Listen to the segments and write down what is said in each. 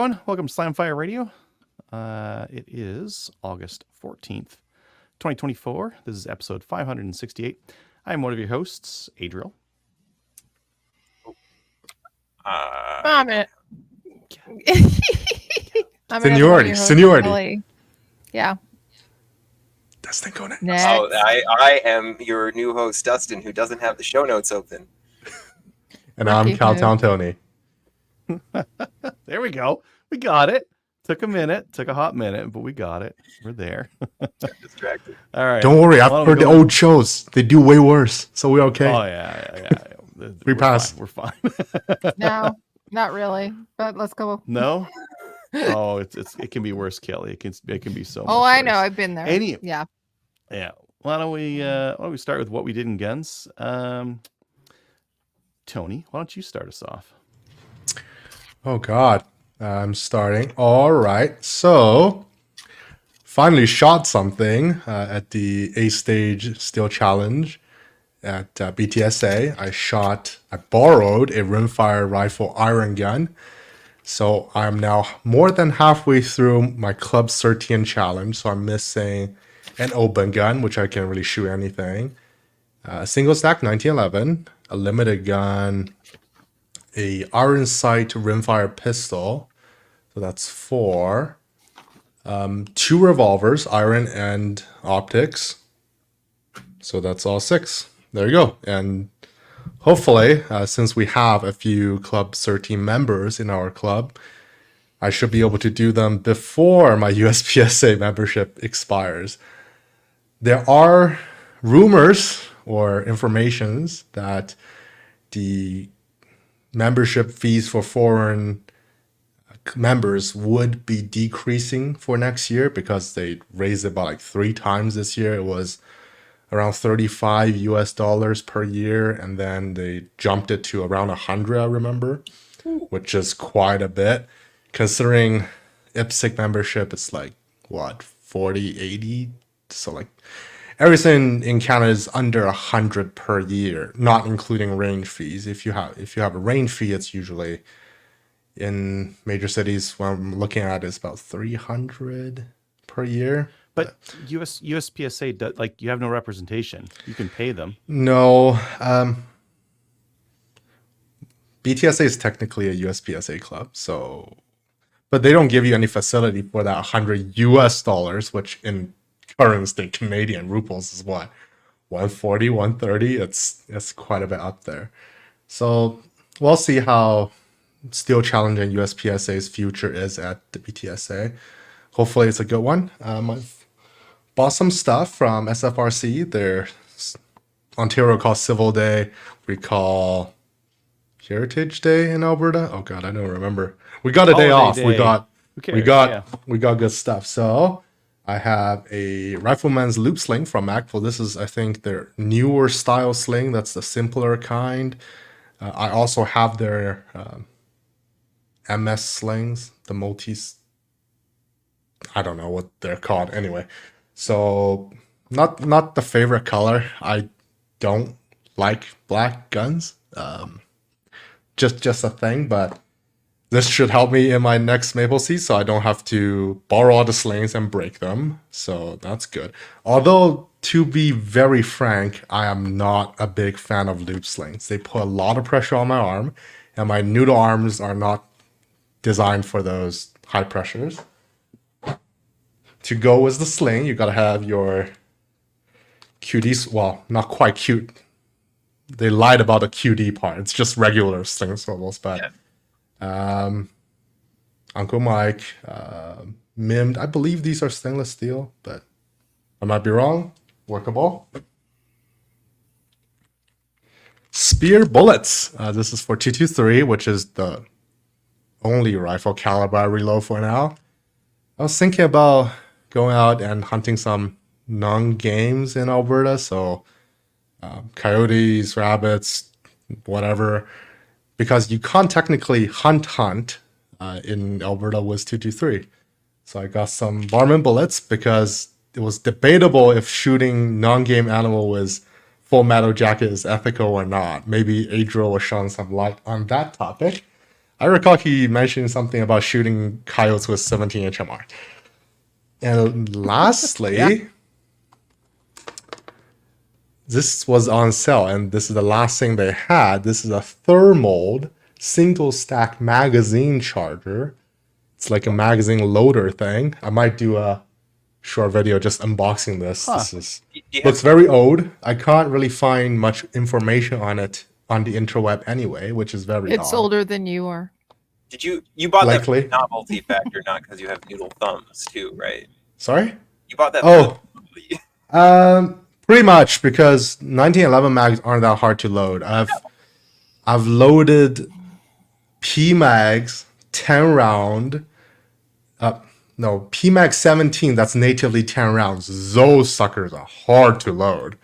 Welcome to Slamfire Radio. It is August 14th, 2024. This is episode 568. I'm one of your hosts, Adriel. Seniority. Yeah. Dustin, go next. Oh, I am your new host, Dustin, who doesn't have the show notes open. And I'm Cowtown Tony. There we go. We got it. Took a minute. Took a hot minute, but we got it. We're there. Distracted. All right. Don't worry. I've heard the old shows. They do way worse. So we're okay. Oh, yeah. We passed. We're fine. No, not really. But let's go. No? Oh, it can be worse, Kelly. It can be so much I worse. know. I've been there. Yeah. Why don't we start with what we did in guns? Tony, why don't you start us off? Oh, God. I'm starting. All right. So, finally shot something at the A-Stage Steel Challenge at BTSA. I borrowed a rimfire rifle iron gun. So, I'm now more than halfway through my Club 13 challenge. So, I'm missing an open gun, which I can't really shoot anything. A single stack 1911, a limited gun, a iron sight rimfire pistol. So that's 4. 2 revolvers, iron and optics. So that's all 6. There you go. And hopefully, since we have a few Club 13 members in our club, I should be able to do them before my USPSA membership expires. There are rumors or informations that the membership fees for foreign members would be decreasing for next year because they raised it by like 3 times this year. It was around $35 per year, and then they jumped it to around 100, I remember, which is quite a bit. Considering IPSC membership, it's like, what, 40, 80? So like everything in Canada is under 100 per year, not including range fees. If you have a range fee, it's usually in major cities. What I'm looking at is about 300 per year. But USPSA, like, you have no representation. You can pay them. No. BTSA is technically a USPSA club, so, but they don't give you any facility for that $100, which in currency Canadian rupees is what, 140, 130. It's quite a bit up there. So we'll see how Steel Challenge and USPSA's future is at the BTSA. Hopefully it's a good one. I've bought some stuff from SFRC. Their Ontario calls Civil Day. We call Heritage Day in Alberta. Oh God, I don't remember. We got a day off. We got good stuff. So I have a Rifleman's Loop Sling from Macville. This is, I think, their newer style sling. That's the simpler kind. I also have their MS slings, the multis. I don't know what they're called anyway. So not the favorite color. I don't like black guns. Just a thing, but this should help me in my next Maple Seed, so I don't have to borrow all the slings and break them. So that's good. Although, to be very frank, I am not a big fan of loop slings. They put a lot of pressure on my arm, and my noodle arms are not designed for those high pressures. To go with the sling, you gotta have your QDs. Well, not quite cute. They lied about the QD part. It's just regular sling swivels, but Uncle Mike, Mimmed. I believe these are stainless steel, but I might be wrong. Workable. Spear bullets. This is for 223, which is the only rifle caliber I reload for now. I was thinking about going out and hunting some non-games in Alberta, so coyotes, rabbits, whatever, because you can't technically hunt in Alberta with 223. So I got some varmint bullets because it was debatable if shooting non-game animal with full metal jacket is ethical or not. Maybe Adriel will shine some light on that topic. I recall he mentioned something about shooting coyotes with 17 HMR. And lastly, Yeah. this was on sale, and this is the last thing they had. This is a thermal single stack magazine charger. It's like a magazine loader thing. I might do a short video just unboxing this. Huh. This is Do you have looks very old. I can't really find much information on it on the interweb anyway, which is very It's odd. older than you are. Did you bought Likely. that for novelty factor, not because you have noodle thumbs too, right? Sorry? You bought that. Oh. For Pretty much, because 1911 mags aren't that hard to load. I've loaded P mags 10 round. No, P mag 17. That's natively 10 rounds. Those suckers are hard to load.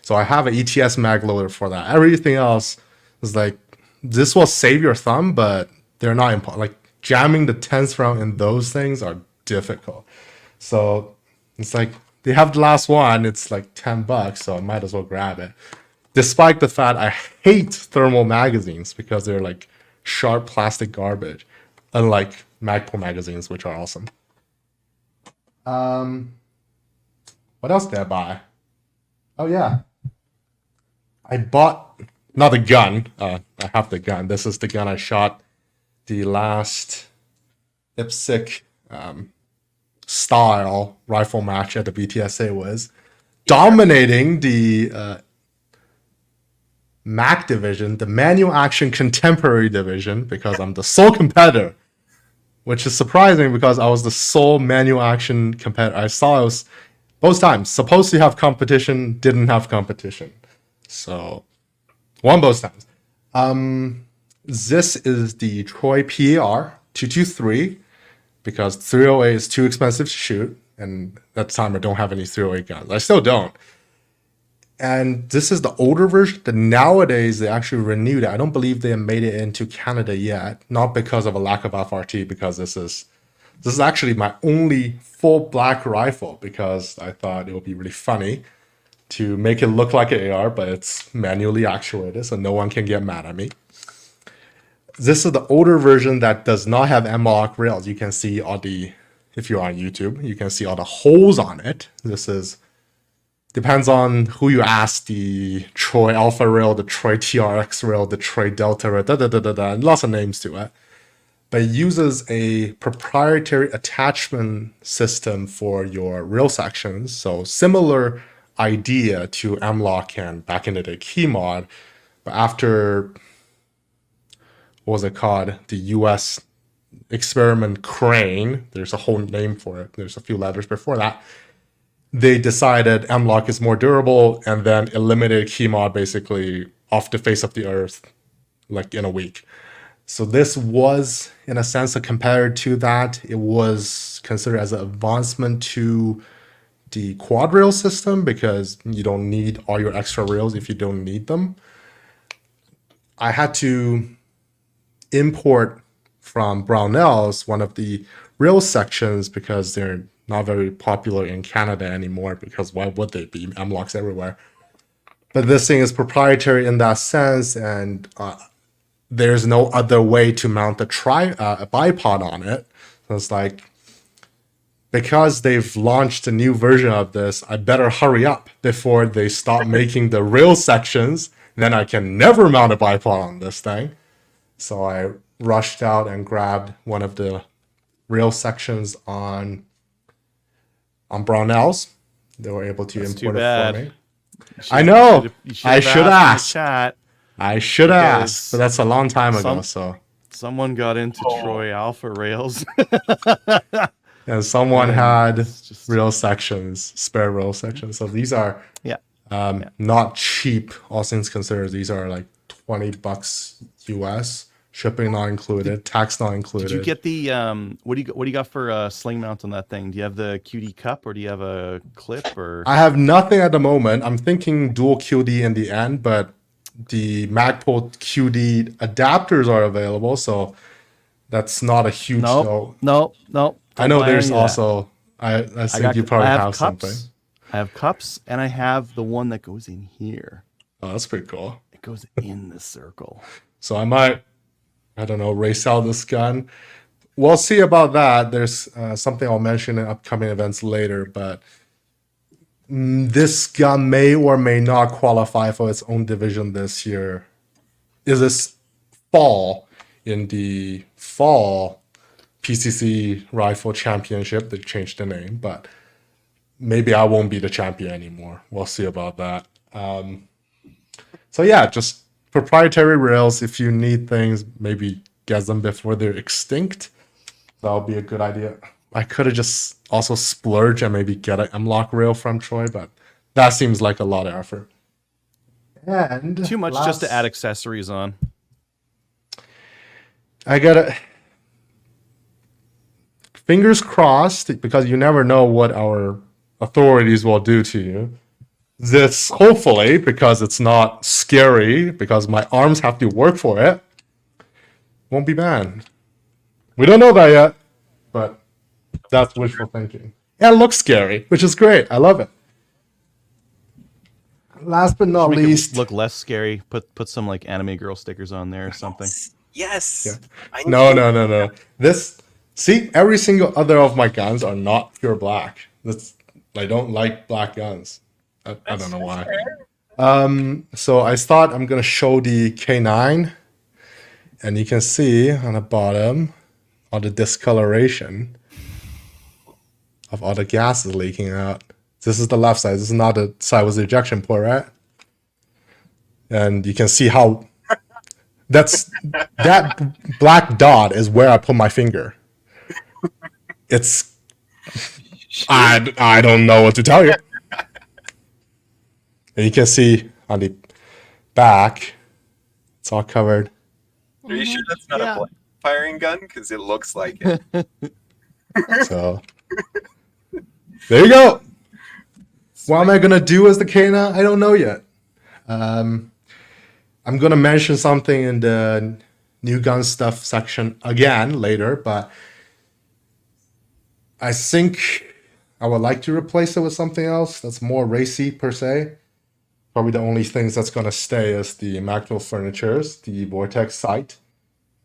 So I have an ETS mag loader for that. Everything else is like, this will save your thumb, but they're not important. Like jamming the 10th round in those things are difficult. So it's like, they have the last one, it's like $10, so I might as well grab it. Despite the fact I hate thermal magazines because they're like sharp plastic garbage, unlike Magpul magazines, which are awesome. What else did I buy? Oh yeah, I bought not a gun. I have the gun. This is the gun I shot the last IPSC style rifle match at the BTSA was, dominating the MAC division, the manual action contemporary division, because I'm the sole competitor, which is surprising because I was the sole manual action competitor. I saw it was both times supposed to have competition, didn't have competition, so won both times. This is the Troy PAR 223. Because 308 is too expensive to shoot, and at the time I don't have any 308 guns. I still don't. And this is the older version. The nowadays they actually renewed it. I don't believe they have made it into Canada yet. Not because of a lack of FRT, because this is actually my only full black rifle, because I thought it would be really funny to make it look like an AR, but it's manually actuated, so no one can get mad at me. This is the older version that does not have M-lock rails. You can see all the, if you're on YouTube, you can see all the holes on it. This is, depends on who you ask, the Troy Alpha rail, the Troy TRX rail, the Troy Delta rail, lots of names to it. But it uses a proprietary attachment system for your rail sections. So similar idea to M-lock and back in the day key mod, but after, what was it called? The US experiment crane. There's a whole name for it. There's a few letters before that. They decided M-lock is more durable and then eliminated key mod basically off the face of the earth, like in a week. So this was, in a sense, compared to that, it was considered as an advancement to the quad rail system, because you don't need all your extra rails if you don't need them. I had to import from Brownells one of the rail sections because they're not very popular in Canada anymore, because why would they be? M-locks everywhere. But this thing is proprietary in that sense, and there's no other way to mount a bipod on it. So it's like, because they've launched a new version of this, I better hurry up before they stop making the rail sections. Then I can never mount a bipod on this thing. So I rushed out and grabbed one of the rail sections on Brownells. They were able to import it for me. I know. I should ask. I should ask, but that's a long time ago. So someone got into Troy Alpha rails, and someone had rail sections, spare rail sections. So these are not cheap. All things considered, these are like $20 US. Shipping not included, tax not included. Did you get the what do you got for sling mount on that thing? Do you have the QD cup or do you have a clip or? I have nothing at the moment. I'm thinking dual QD in the end, but the Magpul QD adapters are available, so that's not a huge no. No. I know there's also. I think you probably have something. I have cups, and I have the one that goes in here. Oh, that's pretty cool. It goes in the circle. So I might I don't know, race out this gun. We'll see about that. There's something I'll mention in upcoming events later, but this gun may or may not qualify for its own division this year. Is this fall in the fall PCC Rifle Championship? They changed the name, but maybe I won't be the champion anymore. We'll see about that. So yeah, just proprietary rails. If you need things, maybe get them before they're extinct. That'll be a good idea. I could have just also splurged and maybe get an M-Lock rail from Troy, but that seems like a lot of effort. And Too much just to add accessories on. I gotta fingers crossed, because you never know what our authorities will do to you. This, hopefully, because it's not scary, because my arms have to work for it, won't be banned. We don't know that yet, but that's wishful thinking. Yeah, it looks scary, which is great. I love it. Last but not Make it least, look less scary. Put some like anime girl stickers on there or something. Yes. yeah. No. This, see, every single other of my guns are not pure black. I don't like black guns. I don't know why. So I thought I'm gonna show the K9, and you can see on the bottom all the discoloration of all the gases leaking out. This is the left side. This is not the side with the ejection port, right? And you can see how that black dot is where I put my finger. It's I don't know what to tell you. And you can see on the back, it's all covered. Are you sure that's not Yeah. a blank firing gun? Because it looks like it. So there you go. What am I gonna do as the Kana? I don't know yet. I'm gonna mention something in the new gun stuff section again later, but I think I would like to replace it with something else that's more racy per se. Probably the only things that's gonna stay is the Magpul furnitures, the Vortex sight,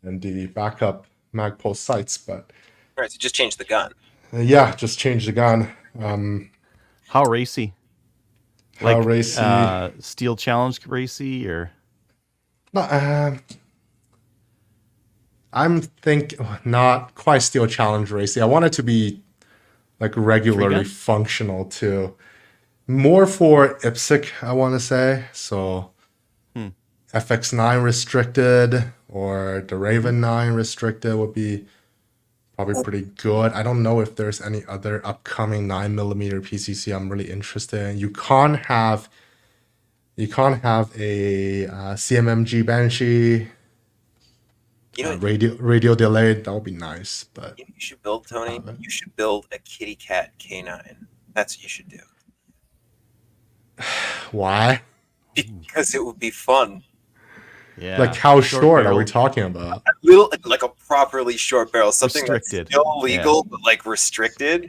and the backup Magpul sights. But All right, so just change the gun. yeah, just change the gun. How racy? How racy? Steel challenge racy or? No, I'm not quite steel challenge racy. I want it to be like regularly gun? functional too. More for IPSC, I want to say. So FX9 restricted or the Raven 9 restricted would be probably pretty good. I don't know if there's any other upcoming 9mm PCC I'm really interested in. You can't have a CMMG Banshee. You know, Radio delayed, that would be nice, but you should build, Tony. You should build a kitty cat K9. That's what you should do. why? Because it would be fun. Yeah. Like how short are we barrel. talking about? A little, like a properly short barrel, something Restricted. that's still legal but like restricted.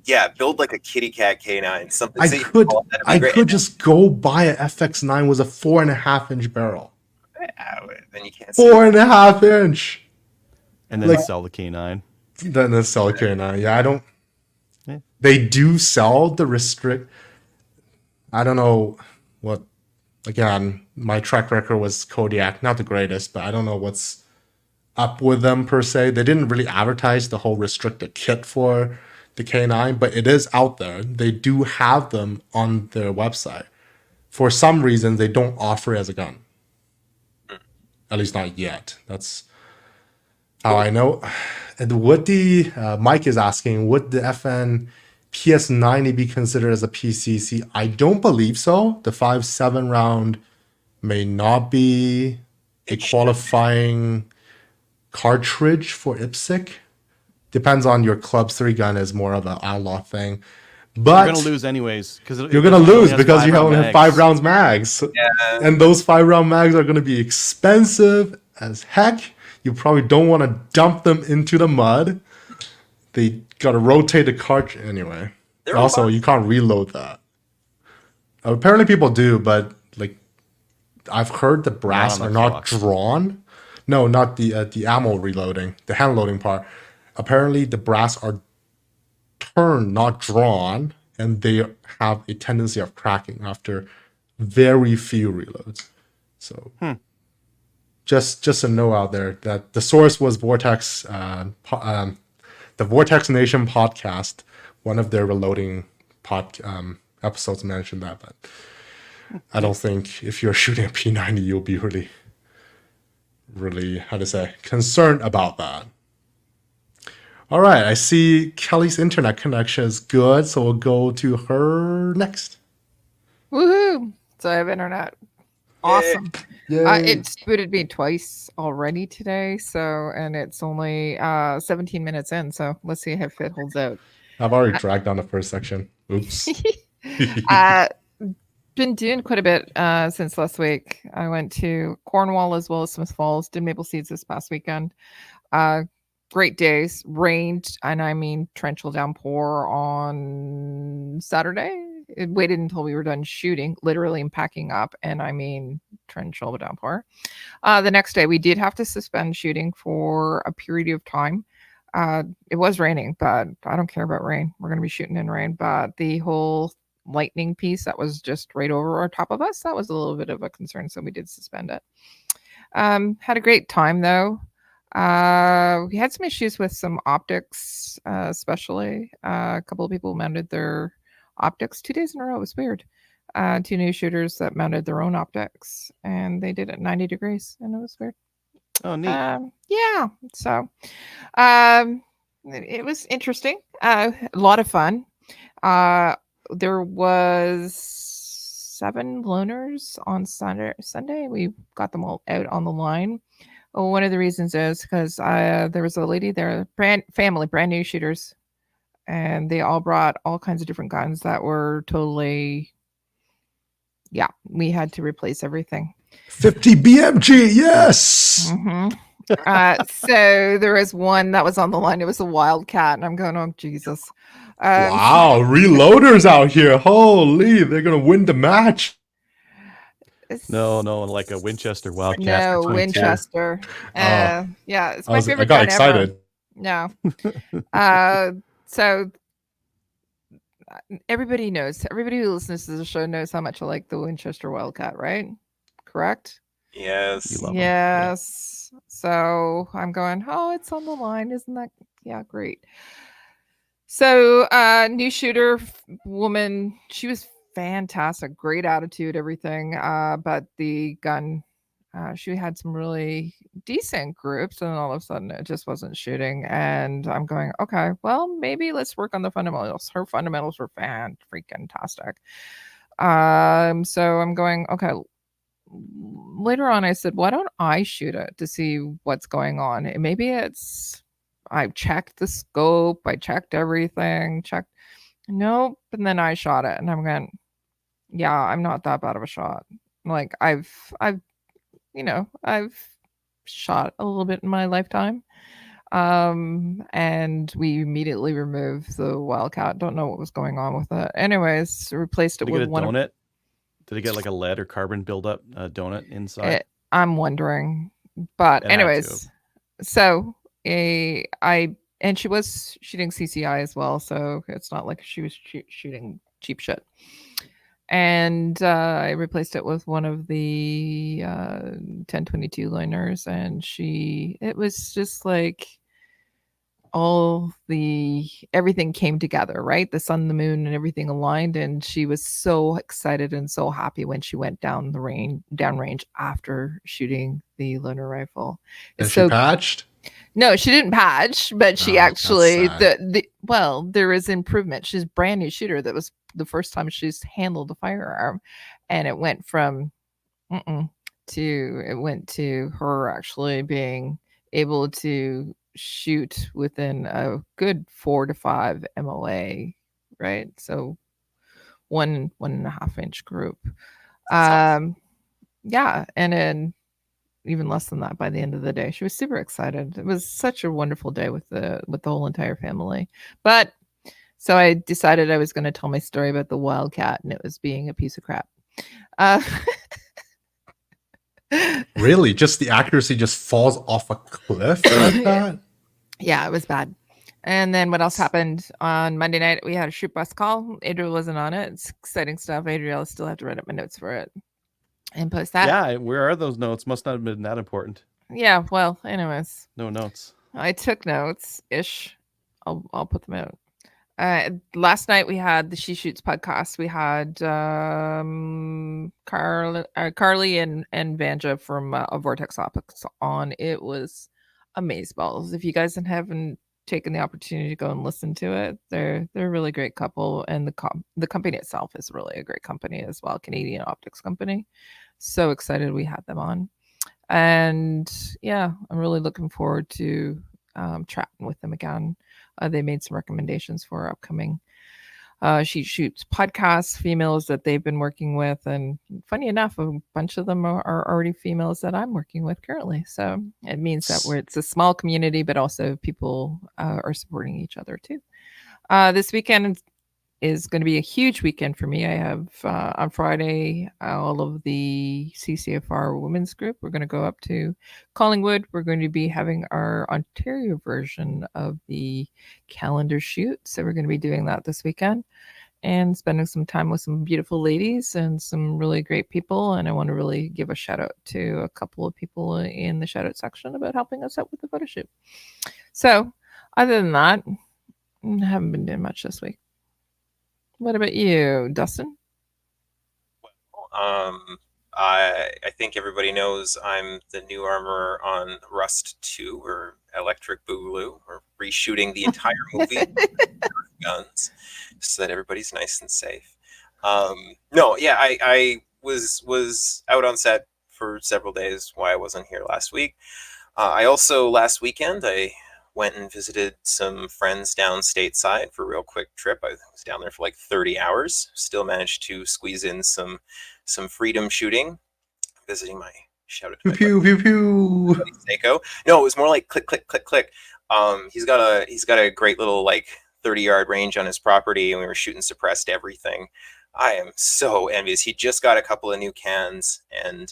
Yeah, build like a kitty cat K9, something. I so you can could call it, that'd be great. could just go buy a FX9 with a 4.5-inch barrel. Then you can't. See 4.5-inch. And then like- sell the K9. Then the sell K9. Yeah, I don't. Yeah. They do sell the restrict. I don't know what. Again, my track record was Kodiak, not the greatest, but I don't know what's up with them per se. They didn't really advertise the whole restricted kit for the K9, but it is out there. They do have them on their website. For some reason, they don't offer it as a gun. At least not yet. That's how I know. And would the Mike is asking, would the FN PS90 be considered as a PCC? I don't believe so. The 5.7 round may not be a qualifying cartridge for IPSC. Depends on your Club 3 gun, is more of an outlaw thing. But You're gonna lose anyways because you're gonna lose because you only have 5 rounds mags. Yeah. And those 5-round mags are gonna be expensive as heck. You probably don't want to dump them into the mud. They gotta rotate the cartridge anyway. There are Also, lots- you can't reload that. Apparently, people do, but like I've heard the brass Not are on the not Glocks. drawn No, not the ammo reloading, the hand loading part. Apparently, the brass are turned, not drawn, and they have a tendency of cracking after very few reloads. So, just a note out there that the source was Vortex, the Vortex Nation podcast. One of their reloading episodes mentioned that, but I don't think if you're shooting a P90, you'll be really, how to say, concerned about that. All right, I see Kelly's internet connection is good, so we'll go to her next. Woohoo! So I have internet. Awesome. Yay. It's booted me twice already today, and it's only 17 minutes in, so let's see if it holds out. I've already dragged down the first section. Oops. Been doing quite a bit since last week. I went to Cornwall as well as Smith Falls, did Maple Seeds this past weekend. Great days, rained, and I mean torrential downpour on Saturday. It waited until we were done shooting, literally and packing up, and I mean torrential downpour. The next day, we did have to suspend shooting for a period of time. It was raining, but I don't care about rain. We're going to be shooting in rain, but the whole lightning piece that was just right over our top of us, that was a little bit of a concern, so we did suspend it. Had a great time though. We had some issues with some optics, especially a couple of people mounted their optics 2 days in a row. It was weird. 2 new shooters that mounted their own optics, and they did it 90 degrees, and it was weird. Oh, neat. Yeah, so it was interesting. A lot of fun. There was 7 loaners on Sunday. We got them all out on the line. Well, one of the reasons is because there was a lady there, brand new shooters, and they all brought all kinds of different guns that were totally, yeah, we had to replace everything. 50 BMG, yes. So there was one that was on the line. It was a Wildcat, and I'm going, oh Jesus. Wow, reloaders out here. Holy, they're going to win the match. No, like a Winchester Wildcat. No, for 22. Winchester. Yeah, it's my favorite I got gun excited. ever. No. So everybody who listens to the show knows how much I like the Winchester Wildcat, right? Correct? Yes. You love 'em. Yes. So I'm going, oh, it's on the line. Isn't that? Yeah, great. So new shooter woman, she was fantastic, great attitude, everything. But the gun, she had some really decent groups, and all of a sudden it just wasn't shooting. And I'm going, okay, well, maybe let's work on the fundamentals. Her fundamentals were freaking-tastic. So I'm going, okay. Later on, I said, why don't I shoot it to see what's going on? And maybe I checked the scope, I checked everything, nope, and then I shot it, and I'm going, yeah, I'm not that bad of a shot. Like I've shot a little bit in my lifetime. And we immediately removed the Wildcat. Don't know what was going on with it. Anyways, replaced it Did it with get a one donut? Did it get like a lead or carbon buildup donut inside? I'm wondering, but It had anyways, so she was shooting CCI as well, so it's not like she was shooting cheap shit. And I replaced it with one of the 1022 liners, and it was just like everything came together, right? The sun, the moon, and everything aligned, and she was so excited and so happy when she went downrange after shooting the loaner rifle. And she patched? No, she didn't patch, but she actually there is improvement. She's a brand new shooter. That was the first time she's handled a firearm, and it went from to her actually being able to shoot within a good 4 to 5 MOA, right? So 1.5 inch group. Yeah, and then even less than that by the end of the day. She was super excited. It was such a wonderful day with the whole entire family. But so I decided I was going to tell my story about the Wildcat, and it was being a piece of crap. Really? Just the accuracy just falls off a cliff like that? Yeah, it was bad. And then what else happened on Monday night? We had a shoot bus call. Adriel wasn't on it. It's exciting stuff. Adriel, I still have to write up my notes for it and post that. Yeah, where are those notes? Must not have been that important. Yeah. Well, anyways, No notes. I took notes ish. I'll put them out. Last night we had the She Shoots podcast. We had Carly and Vanja from Vortex Optics on. It was amazeballs. If you guys haven't taken the opportunity to go and listen to it, they're a really great couple, and the company itself is really a great company as well, Canadian optics company. So excited we had them on, and yeah, I'm really looking forward to chatting with them again. They made some recommendations for upcoming She Shoots podcasts, females that they've been working with. And funny enough, a bunch of them are already females that I'm working with currently. So it means that it's a small community, but also people are supporting each other too. This weekend is going to be a huge weekend for me. I have on Friday all of the CCFR women's group. We're going to go up to Collingwood. We're going to be having our Ontario version of the calendar shoot. So we're going to be doing that this weekend and spending some time with some beautiful ladies and some really great people. And I want to really give a shout out to a couple of people in the shout out section about helping us out with the photo shoot. So other than that, I haven't been doing much this week. What about you, Dustin? I think everybody knows I'm the new armor on Rust 2 or Electric Boogaloo. We're reshooting the entire movie guns so that everybody's nice and safe. I was out on set for several days while I wasn't here last week. I also last weekend I went and visited some friends down stateside for a real quick trip. I was down there for like 30 hours. Still managed to squeeze in some freedom shooting. Visiting my shout out to my Pew pew pew. buddy Seiko. No, it was more like click click click click. He's got a great little like 30-yard range on his property, and we were shooting suppressed everything. I am so envious. He just got a couple of new cans, and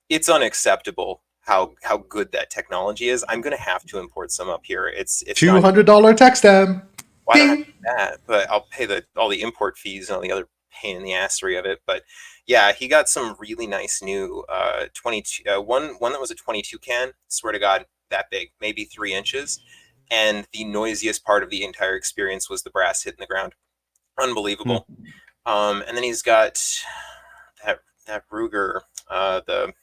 it's unacceptable how good that technology is. I'm gonna have to import some up here. It's $200 tech stamp. Why don't I do that? But I'll pay all the import fees and all the other pain in the assery of it. But yeah, he got some really nice new 22 one that was a 22 can. Swear to God, that big, maybe 3 inches. And the noisiest part of the entire experience was the brass hitting the ground. Unbelievable. And then he's got that Ruger, the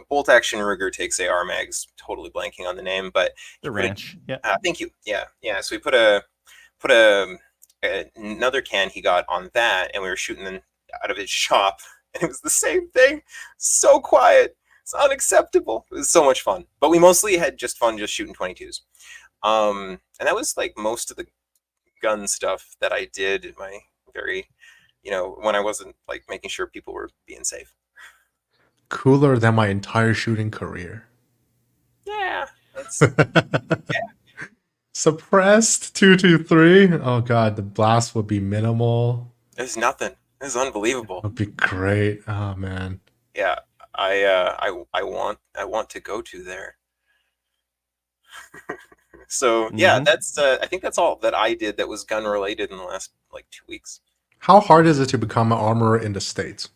bolt action Ruger takes AR mags. Totally blanking on the name, but The ranch. Yeah. thank you. Yeah. So we put another can he got on that, and we were shooting them out of his shop, and it was the same thing. So quiet. It's unacceptable. It was so much fun, but we mostly had just fun just shooting 22s. And that was like most of the gun stuff that I did in my very, when I wasn't like making sure people were being safe. Cooler than my entire shooting career. Yeah. That's Suppressed 223. Oh god, the blast would be minimal. There's nothing. This is unbelievable. It would be great. Oh man. Yeah. I want to go to there. So yeah, that's I think that's all that I did that was gun related in the last like 2 weeks. How hard is it to become an armorer in the States?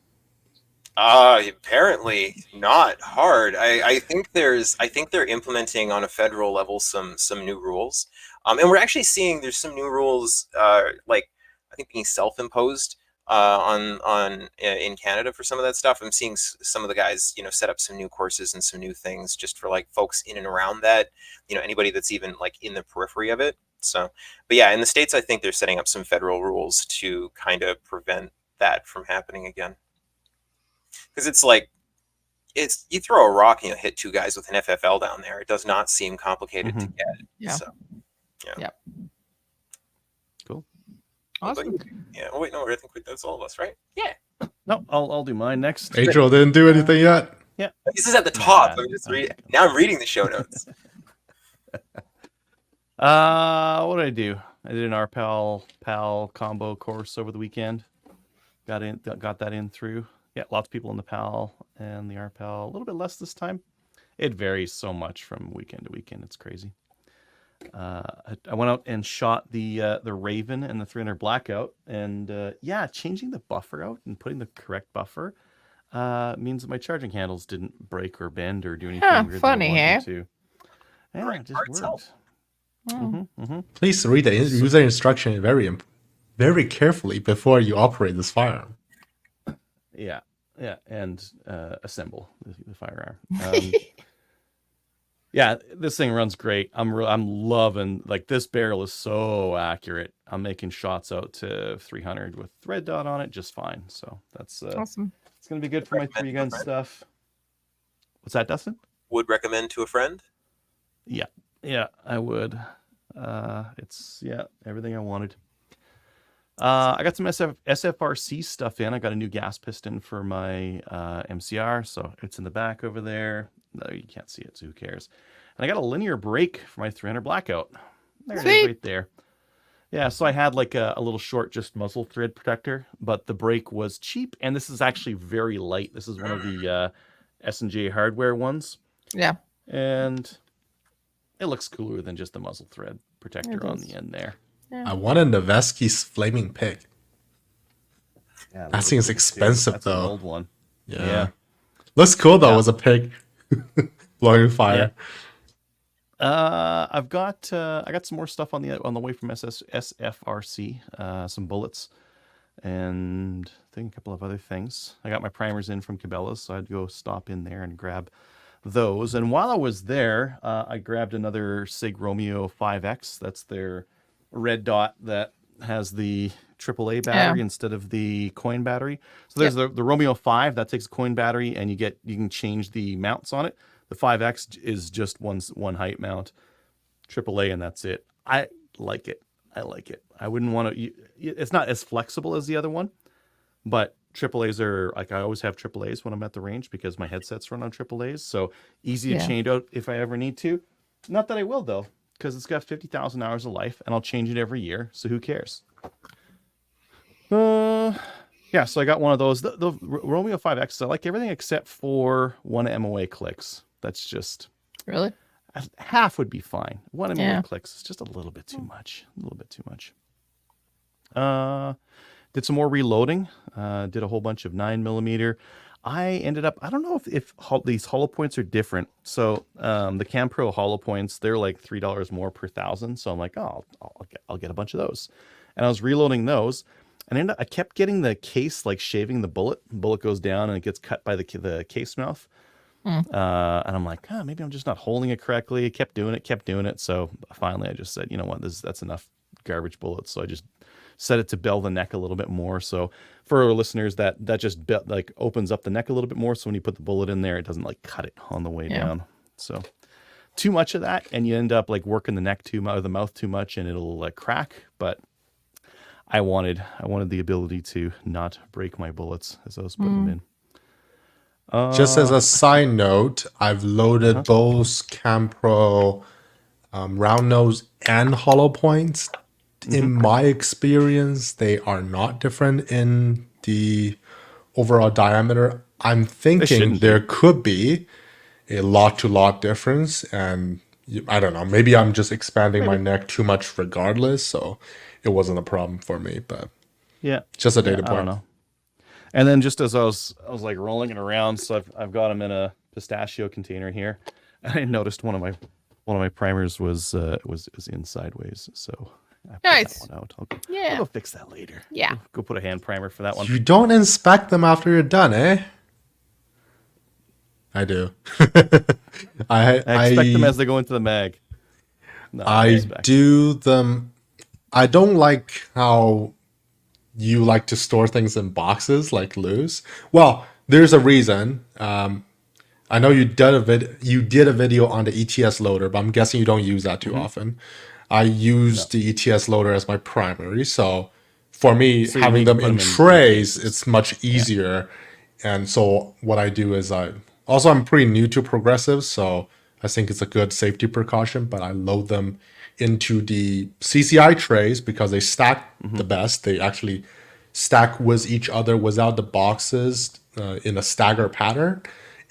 Apparently not hard. I think they're implementing on a federal level some new rules. And we're actually seeing there's some new rules like I think being self-imposed in Canada for some of that stuff. I'm seeing some of the guys, set up some new courses and some new things just for like folks in and around that, anybody that's even like in the periphery of it. So, but yeah, in the States, I think they're setting up some federal rules to kind of prevent that from happening again. Because it's like, you throw a rock and you hit 2 guys with an FFL down there. It does not seem complicated to get. Yeah. So, yeah. Yep. Cool. Awesome. Yeah. Oh wait, no, I think that's all of us, right? Yeah. No, I'll do mine next. Adriel didn't do anything yet. Yeah. This is at the top. Nah, I'm just now I'm reading the show notes. What did I do? I did an RPAL PAL combo course over the weekend. Got that in through. yeah, lots of people in the PAL and the RPAL. A little bit less this time. It varies so much from weekend to weekend. It's crazy. I went out and shot the Raven and the 300 Blackout, and yeah, changing the buffer out and putting the correct buffer means that my charging handles didn't break or bend or do anything weird funny, that I eh? wanted to. Yeah, Right, it just parts help. worked. Please read the user instruction very carefully before you operate this firearm. Yeah, and assemble the firearm. Yeah, this thing runs great. I'm loving, like, this barrel is so accurate. I'm making shots out to 300 with red dot on it just fine. So that's Awesome. it's gonna be good for my 3-gun stuff. What's that, Dustin? Would recommend to a friend. Yeah, I would. It's everything I wanted. I got some SFRC stuff in. I got a new gas piston for my MCR, so it's in the back over there. No, you can't see it, so who cares? And I got a linear brake for my 300 Blackout. There it Sweet. is right there. Yeah, so I had like a little short, just muzzle thread protector, but the brake was cheap, and this is actually very light. This is one of the S&J hardware ones. Yeah. And it looks cooler than just the muzzle thread protector It on does. the end there. I wanted Noveski's Flaming Pig. Yeah, That seems expensive, That's though. an old one. Yeah. Looks cool, though, Yeah. as a pig blowing fire. I got some more stuff on the way from SFRC, some bullets, and I think a couple of other things. I got my primers in from Cabellas, so I'd go stop in there and grab those. And while I was there, I grabbed another Sig Romeo 5X. That's their red dot that has the AAA battery instead of the coin battery. So there's the Romeo 5 that takes a coin battery, and you can change the mounts on it. The 5X is just one height mount, AAA, and that's it. I like it. I wouldn't want to. It's not as flexible as the other one, but AAAs are like, I always have AAAs when I'm at the range because my headsets run on AAAs. So easy to change out if I ever need to. Not that I will though, because it's got 50,000 hours of life, and I'll change it every year. So who cares? Yeah, so I got one of those. The Romeo 5X, I like everything except for one MOA clicks. That's just Really? half would be fine. One MOA Yeah. clicks is just a little bit too much. Did some more reloading. Did a whole bunch of 9mm. I ended up, I don't know if these hollow points are different. So the Cam Pro hollow points, they're like $3 more per 1,000. So I'm like, oh, I'll get a bunch of those. And I was reloading those. And I kept getting the case, like shaving the bullet. The bullet goes down and it gets cut by the case mouth. And I'm like, maybe I'm just not holding it correctly. Kept doing it. So finally I just said, you know what, that's enough garbage bullets. So I just set it to bell the neck a little bit more. So for our listeners, that just like opens up the neck a little bit more. So when you put the bullet in there, it doesn't like cut it on the way down. So too much of that, and you end up like working the neck or the mouth too much, and it'll like crack. But I wanted the ability to not break my bullets as I was putting them in. Just as a side note, I've loaded both Cam Pro round nose and hollow points. In my experience, they are not different in the overall diameter. I'm thinking shouldn't there could be a lot-to-lot difference, and I don't know. Maybe I'm just expanding my neck too much regardless, so it wasn't a problem for me. But Yeah, just a data I point. don't know. And then just as I was like rolling it around, so I've got them in a pistachio container here, and I noticed one of my primers was in sideways, so I put Nice. that one out. I'll Yeah. go fix that later. Yeah. Go put a hand primer for that one. You don't inspect them after you're done, eh? I do. I expect them as they go into the mag. No, I inspect. do them. I don't like how you like to store things in boxes, like loose. Well, there's a reason. I know you did a video on the ETS loader, but I'm guessing you don't use that too often. I use the ETS loader as my primary, so for me, So you having need to them put in them in trays, it's much easier. And so what I do is I'm pretty new to progressives, so I think it's a good safety precaution, but I load them into the CCI trays because they stack the best. They actually stack with each other without the boxes. in a stagger pattern,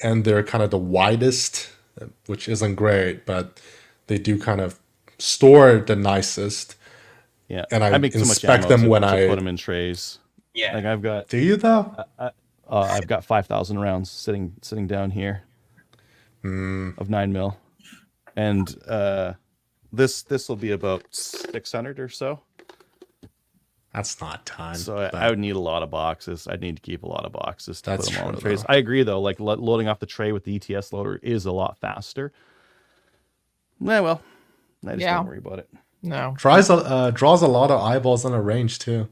and they're kind of the widest, which isn't great, but they do kind of store the nicest. Yeah, And I I make too much inspect ammo them to, when to I put them in trays. Yeah. Like do you though? I've got 5,000 rounds sitting down here of 9mm, and this will be about 600 or so. That's not a ton. So but I would need a lot of boxes. I'd need to keep a lot of boxes to That's put them all in true, trays. though. I agree though. Like loading off the tray with the ETS loader is a lot faster. Well, I just Yeah. don't worry about it. No. draws a lot of eyeballs on a range too.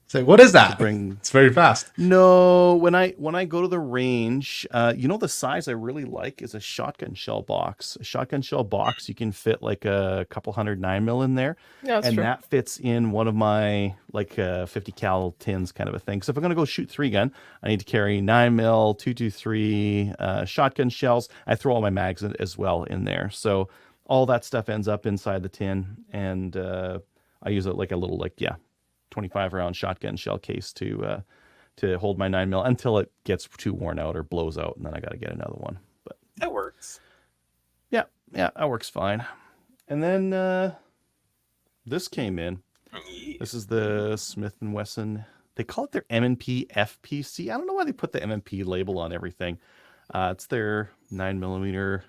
Say, what is that? bring- It's very fast. No, when I go to the range, the size I really like is a shotgun shell box. A shotgun shell box, you can fit like a couple hundred 9mm in there, Yeah, that's and true. that fits in one of my 50 cal tins, kind of a thing. So if I'm gonna go shoot 3-gun, I need to carry 9mm, 223 shotgun shells. I throw all my mags as well in there, so all that stuff ends up inside the tin, and I use it like a little 25 round shotgun shell case to hold my 9mm until it gets too worn out or blows out, and then I got to get another one. But That works. yeah, that works fine. And then this came in. Yeah. This is the Smith & Wesson. They call it their M&P FPC. I don't know why they put the M&P label on everything. It's their 9mm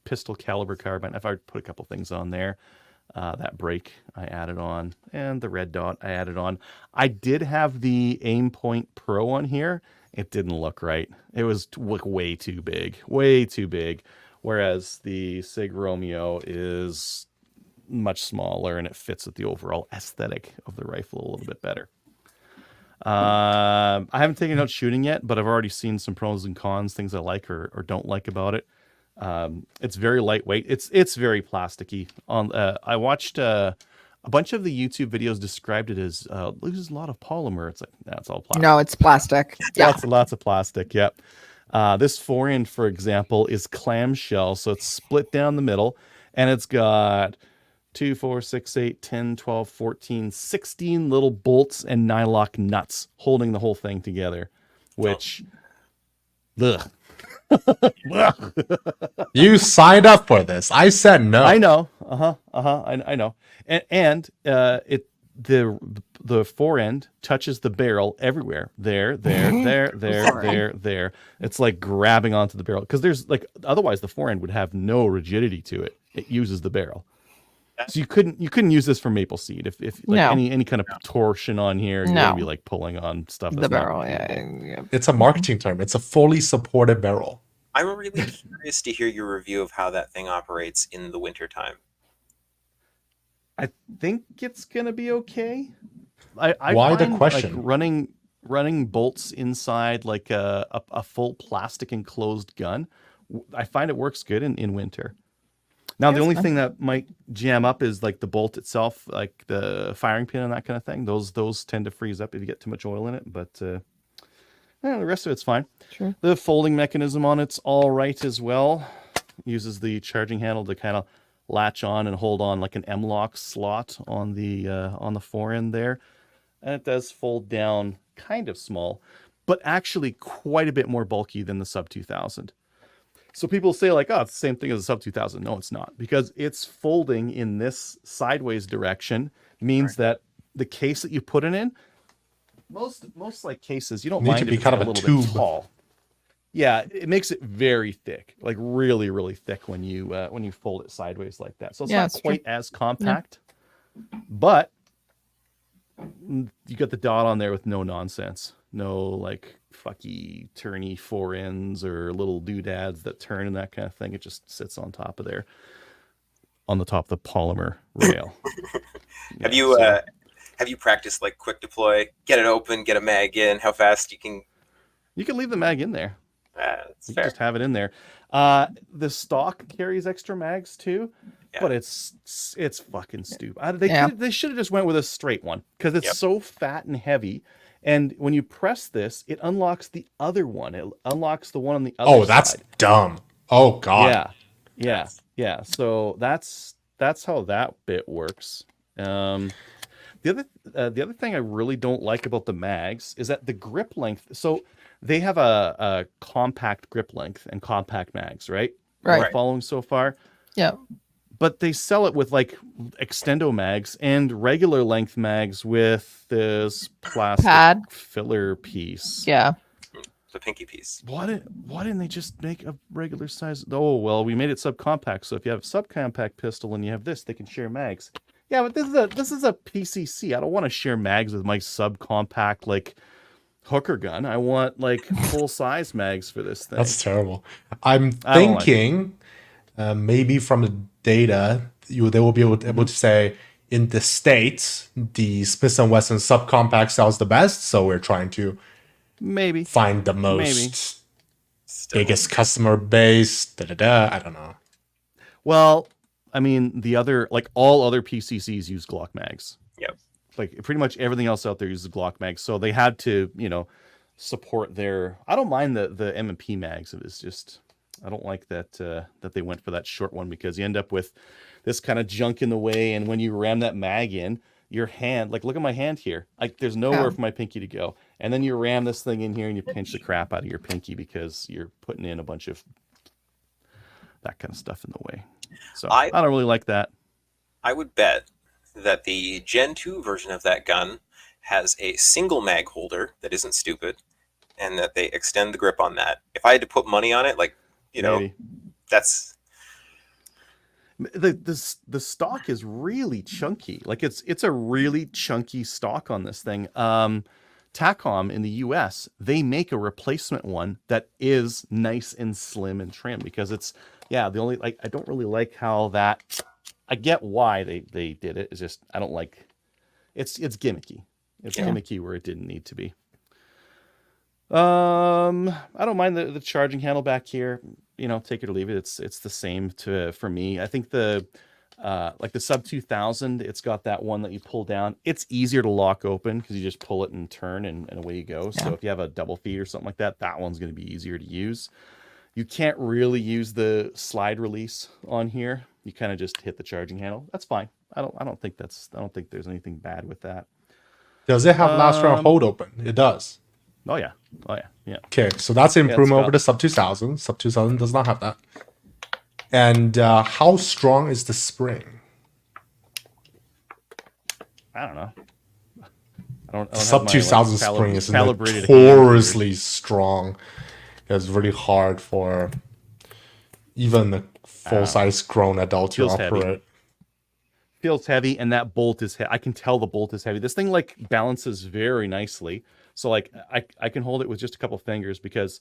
pistol caliber carbine. If I put a couple things on there. That brake I added on, and the red dot I added on. I did have the Aim Point Pro on here. It didn't look right. It was way too big, whereas the Sig Romeo is much smaller, and it fits with the overall aesthetic of the rifle a little bit better. I haven't taken it out shooting yet, but I've already seen some pros and cons, things I like or don't like about it. It's very lightweight. It's very plasticky. I watched a bunch of the YouTube videos described it as loses a lot of polymer. It's like that's all plastic. No, it's plastic. Yeah. Lots of plastic. Yep. This Forend, for example, is clamshell, so it's split down the middle, and it's got 2, 4, 6, 8, 10, 12, 14, 16 little bolts and nylock nuts holding the whole thing together, which, ugh. You signed up for this. I said no. I know. I know. And the forend touches the barrel everywhere. There. It's like grabbing onto the barrel, because there's otherwise the forend would have no rigidity to it. It uses the barrel. So you couldn't use this for maple seed if No. any kind of torsion on here, you're No. gonna be pulling on stuff. The That's not barrel. repeatable. Yeah. It's a marketing term. It's a fully supported barrel. I'm really curious to hear your review of how that thing operates in the wintertime. I think it's gonna be okay. I Why the find, question? running bolts inside a full plastic enclosed gun, I find it works good in winter. Now the only thing that might jam up is the bolt itself, like the firing pin and that kind of thing. Those tend to freeze up if you get too much oil in it, but the rest of it's fine. Sure. The folding mechanism on it's all right as well. Uses the charging handle to kind of latch on and hold on like an M-lock slot on the forend there. And it does fold down kind of small, but actually quite a bit more bulky than the Sub 2000. So people say oh, it's the same thing as a Sub 2000. No, it's not, because it's folding in this sideways direction means that the case that you put it in, most cases, you don't Need mind to if be it's kind a of a little bit tube. tall. Yeah, it makes it very thick, really, really thick when you fold it sideways like that. So it's not quite as compact, but you got the dot on there with no nonsense, no fucky turny forends or little doodads that turn and that kind of thing. It just sits on top of there, on the top of the polymer rail. Have you practiced quick deploy? Get it open, get a mag in. How fast you can? You can leave the mag in there. That's You fair. can just have it in there. The stock carries extra mags too, but it's fucking stupid. They should have just went with a straight one, because it's so fat and heavy. And when you press this, it unlocks the other one. It unlocks the one on the other side. Oh, that's dumb. Oh God. Yeah. So that's how that bit works. The other thing I really don't like about the mags is that the grip length. So they have a compact grip length and compact mags, right? Am I Right. following so far? Yeah. But they sell it with like extendo mags and regular length mags with this plastic Pad. filler piece. Yeah. The pinky piece. Why didn't they just make a regular size? Oh, well, we made it subcompact. So if you have a subcompact pistol and you have this, they can share mags. Yeah, but this is a PCC. I don't want to share mags with my subcompact like hooker gun. I want like full size mags for this thing. That's terrible. I'm I don't like it. thinking maybe from the data, they will be able to say in the States, the Smith & Wesson subcompact sells the best. So we're trying to Maybe. find the most biggest customer base. I don't know. Well, I mean, all other PCCs use Glock mags. Yep. Like pretty much everything else out there uses Glock mags. So they had to, support their. I don't mind the M&P mags. It was just I don't like that that they went for that short one because you end up with this kind of junk in the way, and when you ram that mag in, your hand, like look at my hand here, like there's nowhere for my pinky to go, and then you ram this thing in here and you pinch the crap out of your pinky because you're putting in a bunch of that kind of stuff in the way. So I don't really like that. I would bet that the Gen 2 version of that gun has a single mag holder that isn't stupid, and that they extend the grip on that. If I had to put money on it, like, Maybe. that's the stock is really chunky. Like it's a really chunky stock on this thing. Tacom in the US, they make a replacement one that is nice and slim and trim because it's the only I don't really like how that. I get why they did it. It's just I don't like it's gimmicky. It's gimmicky where it didn't need to be. I don't mind the charging handle back here. Take it or leave it. It's the same for me. I think the sub 2000, it's got that one that you pull down. It's easier to lock open because you just pull it and turn and away you go. So if you have a double feed or something like that, that one's going to be easier to use. You can't really use the slide release on here. You kind of just hit the charging handle. That's fine. I don't think there's anything bad with that. Does it have last round hold open? It does. Oh yeah. Okay, so that's an improvement over the sub 2000. Sub 2000 does not have that. And how strong is the spring? I don't know. I don't Sub 2000 spring is calibrated notoriously strong. It's really hard for even a full-size grown adult to operate. Feels heavy, and that bolt is I can tell the bolt is heavy. This thing like balances very nicely. So like I can hold it with just a couple fingers because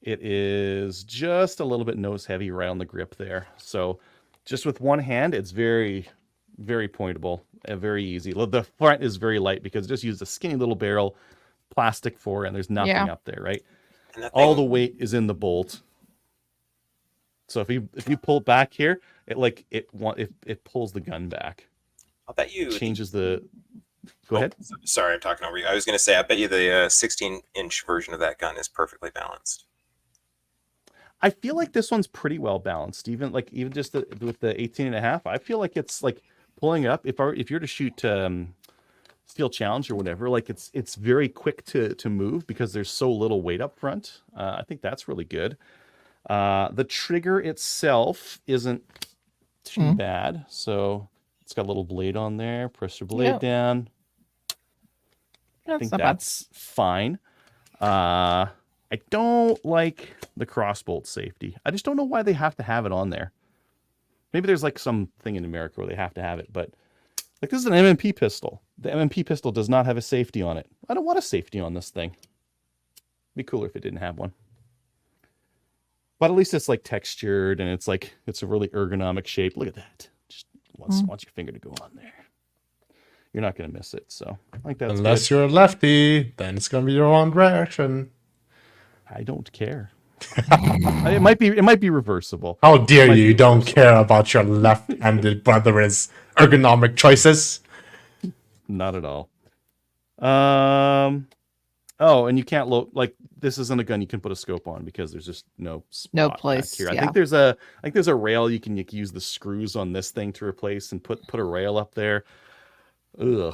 it is just a little bit nose heavy right on the grip there. So just with one hand, it's very, very pointable and very easy. The front is very light because it just uses a skinny little barrel, plastic forend. There's nothing up there, right? All the weight is in the bolt. So if you pull it back here, it pulls the gun back. I'll bet you changes the. Go ahead. Sorry, I'm talking over you. I was going to say, I bet you the 16-inch version of that gun is perfectly balanced. I feel like this one's pretty well balanced. Even just with the 18.5, I feel like it's like pulling up. If you're to shoot Steel Challenge or whatever, like it's very quick to move because there's so little weight up front. I think that's really good. The trigger itself isn't too bad. So it's got a little blade on there. Press your blade down. I think that's fine. I don't like the crossbolt safety. I just don't know why they have to have it on there. Maybe there's like some thing in America where they have to have it, but like this is an MMP pistol. The MMP pistol does not have a safety on it. I don't want a safety on this thing. It'd be cooler if it didn't have one. But at least it's like textured and it's a really ergonomic shape. Look at that. Just wants your finger to go on there. You're not going to miss it. So I think that's unless you're a lefty, then it's going to be your wrong direction. I don't care. It might be reversible. How dare you don't care about your left-handed brother's ergonomic choices? Not at all. Oh, and you can't load this isn't a gun you can put a scope on because there's just no place here. I think there's a rail you can use the screws on this thing to replace and put a rail up there. Ugh.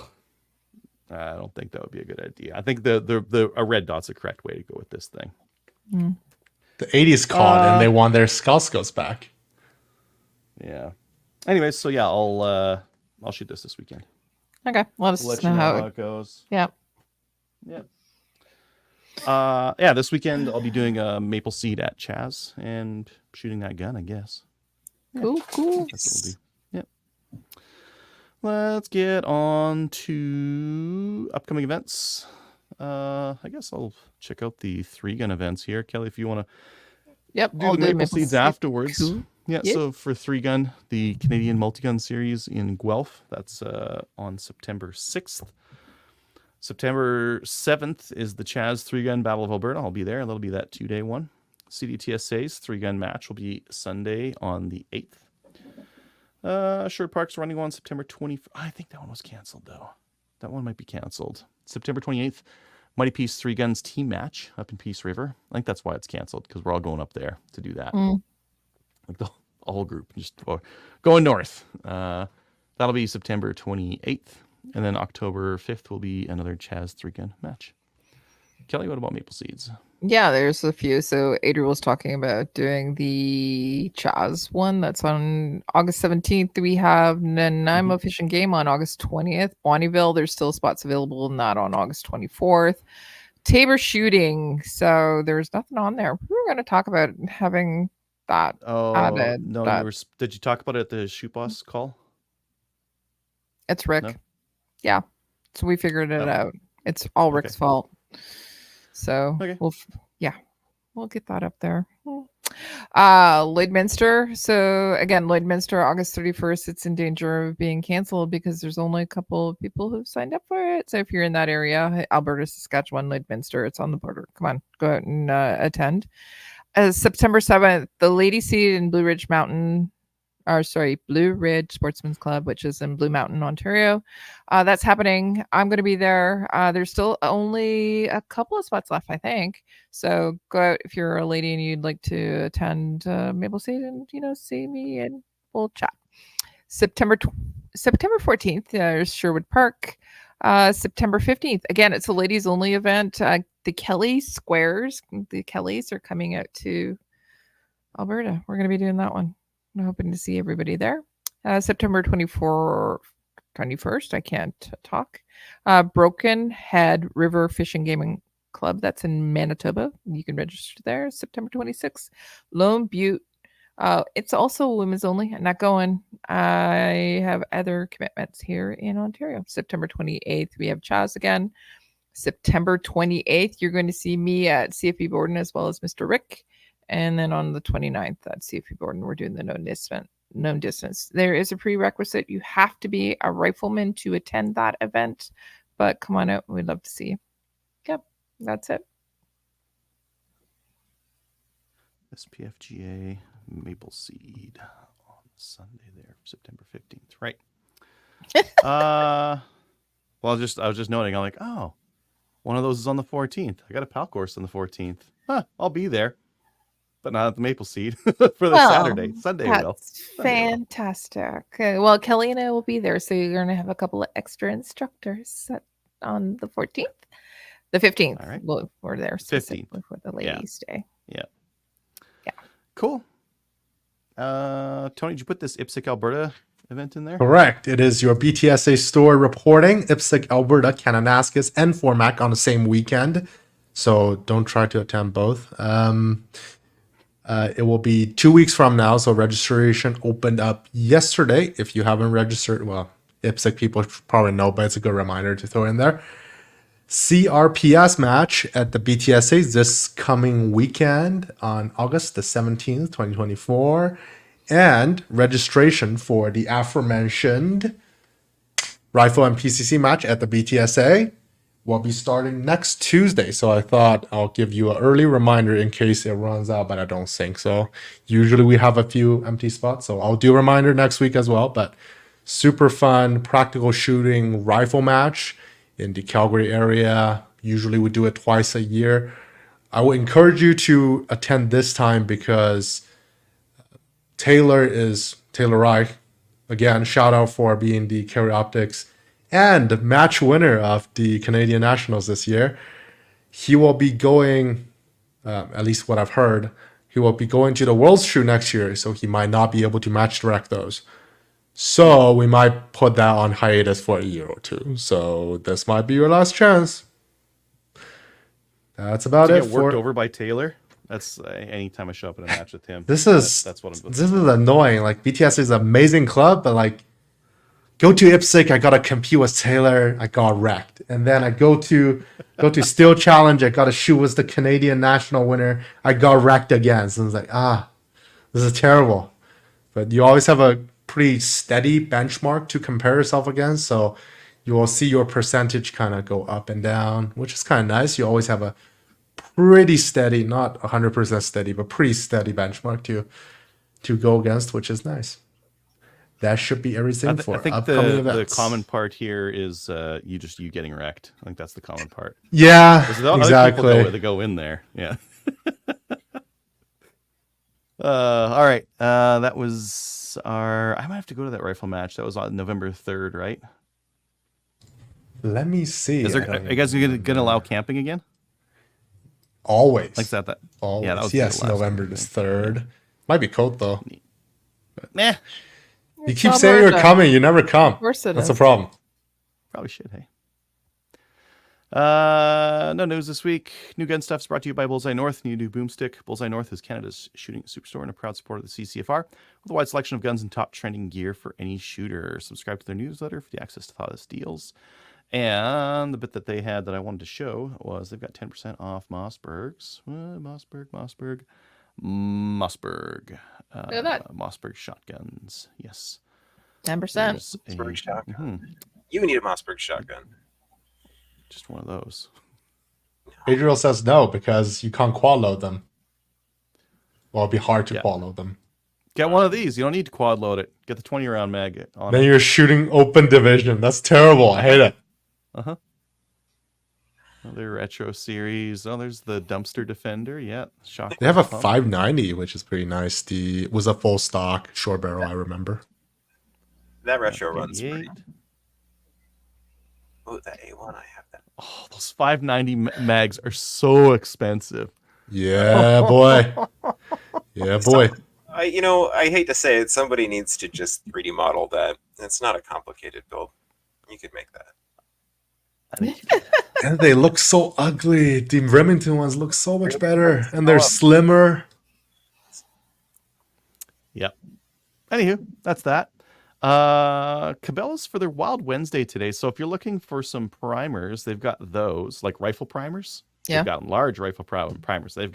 I don't think that would be a good idea. I think a red dot's the correct way to go with this thing. Mm. The 80s caught and they want their scouts back. Yeah. Anyways, so yeah, I'll shoot this weekend. Okay, let us Let know you know how. how it goes. Yeah. Yeah. This weekend I'll be doing a maple seed at Chaz and shooting that gun, I guess. Yeah. Cool. That's what we'll do. Yep. Let's get on to upcoming events. I guess I'll check out the 3-gun events here. Kelly, if you want to Yep. do I'll the maple seeds seed. afterwards. Cool. Yeah, Yep. so for 3-gun, the Canadian multi-gun series in Guelph, that's on September 6th. September 7th is the Chaz 3-gun Battle of Alberta. I'll be there. That'll be that 2-day one. CDTSA's 3-gun match will be Sunday on the 8th. Sherwood Park's running on September 20th. I think that one was canceled, though. That one might be canceled. September 28th, Mighty Peace 3-guns team match up in Peace River. I think that's why it's canceled, because we're all going up there to do that. Like the whole group, just going north. That'll be September 28th. And then October 5th will be another Chaz 3-gun match. Kelly, what about maple seeds? Yeah, there's a few. So Adriel was talking about doing the Chaz one. That's on August 17th. We have Nanaimo Fish and Game on August 20th. Bonnyville, there's still spots available in that on August 24th. Tabor shooting. So there's nothing on there. We were going to talk about having that added. No, but did you talk about it at the Shoot Boss call? it's Rick. No? Yeah. So we figured it Oh. out. It's all Rick's Okay. fault. So Okay. we'll get that up there. Lloydminster. So again, Lloydminster, August 31st, it's in danger of being canceled because there's only a couple of people who've signed up for it. So if you're in that area, Alberta, Saskatchewan, Lloydminster, it's on the border. Come on, go out and attend. September 7th, the Lady Seed in Blue Ridge Sportsman's Club, which is in Blue Mountain, Ontario. That's happening. I'm going to be there. There's still only a couple of spots left, I think. So go out if you're a lady and you'd like to attend Maple Seed and, see me and we'll chat. September 14th, there's Sherwood Park. September 15th, again, it's a ladies only event. The Kelly Squares, the Kellys are coming out to Alberta. We're going to be doing that one. I'm hoping to see everybody there. September 21st, I can't talk. Broken Head River Fishing Gaming Club, that's in Manitoba. You can register there. September 26th. Lone Butte. It's also women's only. I'm not going. I have other commitments here in Ontario. September 28th, we have Chaz again. September 28th, you're going to see me at CFB Borden as well as Mr. Rick. And then on the 29th at CFB Borden, we're doing the known distance. There is a prerequisite. You have to be a rifleman to attend that event. But come on out. We'd love to see you. Yep, that's it. SPFGA Maple Seed on Sunday there, September 15th. Right. Well, I was just noting, I'm like, oh, one of those is on the 14th. I got a PAL course on the 14th. I'll be there. But not at the Maple Seed for the Saturday. Sunday will. That's fantastic. Okay, well, Kelly and I will be there, so you're going to have a couple of extra instructors on the 14th. The 15th. All right. We're there 15th. For the Ladies' Day. Yeah. Yeah. Cool. Tony, did you put this IPSC Alberta event in there? Correct. It is your BTSA store reporting IPSC Alberta, Kananaskis, and Fort Mac on the same weekend. So don't try to attend both. It will be 2 weeks from now. So registration opened up yesterday. If you haven't registered, well, IPSC people probably know, but it's a good reminder to throw in there. CRPS match at the BTSA this coming weekend on August the 17th, 2024. And registration for the aforementioned Rifle and PCC match at the BTSA will be starting next Tuesday. So I thought I'll give you an early reminder in case it runs out, but I don't think so. Usually we have a few empty spots, so I'll do a reminder next week as well. But super fun practical shooting rifle match in the Calgary area. Usually we do it twice a year. I would encourage you to attend this time because Taylor Reich. Again, shout out for being the Carry Optics and match winner of the Canadian Nationals this year. He will be going, at least what I've heard, he will be going to the World's Shoot next year, so he might not be able to match direct those. So we might put that on hiatus for a year or two. So this might be your last chance. That's about To it. get worked over by Taylor. That's anytime I show up in a match with him. This is that's what I'm. this is annoying. Like BTSA is an amazing club, but like go to IPSC, I gotta compete with Taylor, I got wrecked. And then I go to Steel Challenge, I gotta shoot with the Canadian national winner, I got wrecked again. So it's like, this is terrible. But you always have a pretty steady benchmark to compare yourself against, so you will see your percentage kind of go up and down, which is kind of nice. You always have a pretty steady, not 100% steady, but pretty steady benchmark to go against, which is nice. That should be everything for I think upcoming the events. common part here is you getting wrecked. I think that's the common part. Yeah, There's other exactly. people that go in there. Yeah. All right. That was our. I might have to go to that rifle match. That was on November 3rd, right? Let me see. Are you guys gonna allow camping again? Always. Like that. Always. Yeah, that was yes, the last November one, the I think. 3rd. Might be cold though. Nah, You keep saying you're coming, you never come. Of course it That's is. the problem. probably should. Hey. No news this week. New gun stuff's brought to you by Bullseye North. New boomstick. Bullseye North is Canada's shooting superstore and a proud supporter of the CCFR with a wide selection of guns and top trending gear for any shooter. Subscribe to their newsletter for the access to hottest deals. And the bit that they had that I wanted to show was they've got 10% off Mossberg's. Mossberg. Look at that. Mossberg shotguns. Yes. 10%. There's Mossberg shotgun. Mhm. You need a Mossberg shotgun. Just one of those. Adriel says no because you can't quad load them. Well, it'd be hard to Yeah. quad load them. Get one of these. You don't need to quad load it. Get the 20 round mag on Then it. you're shooting open division. That's terrible. I hate it. Uh-huh. Another retro series. Oh, there's the dumpster defender. Yeah. Shock. They have a pump. 590, which is pretty nice. It was a full stock short barrel, I remember. That retro runs 88. pretty. Oh, that A1, I have that. Oh, those 590 mags are so expensive. Yeah, boy. Yeah, boy. I hate to say it, somebody needs to just 3D model that. It's not a complicated build. You could make that. I think And they look so ugly. The Remington ones look so much better. And they're slimmer. Yep. Anywho, that's that. Cabellas for their Wild Wednesday today. So if you're looking for some primers, they've got those, like rifle primers. Yeah. They've got large rifle primers. They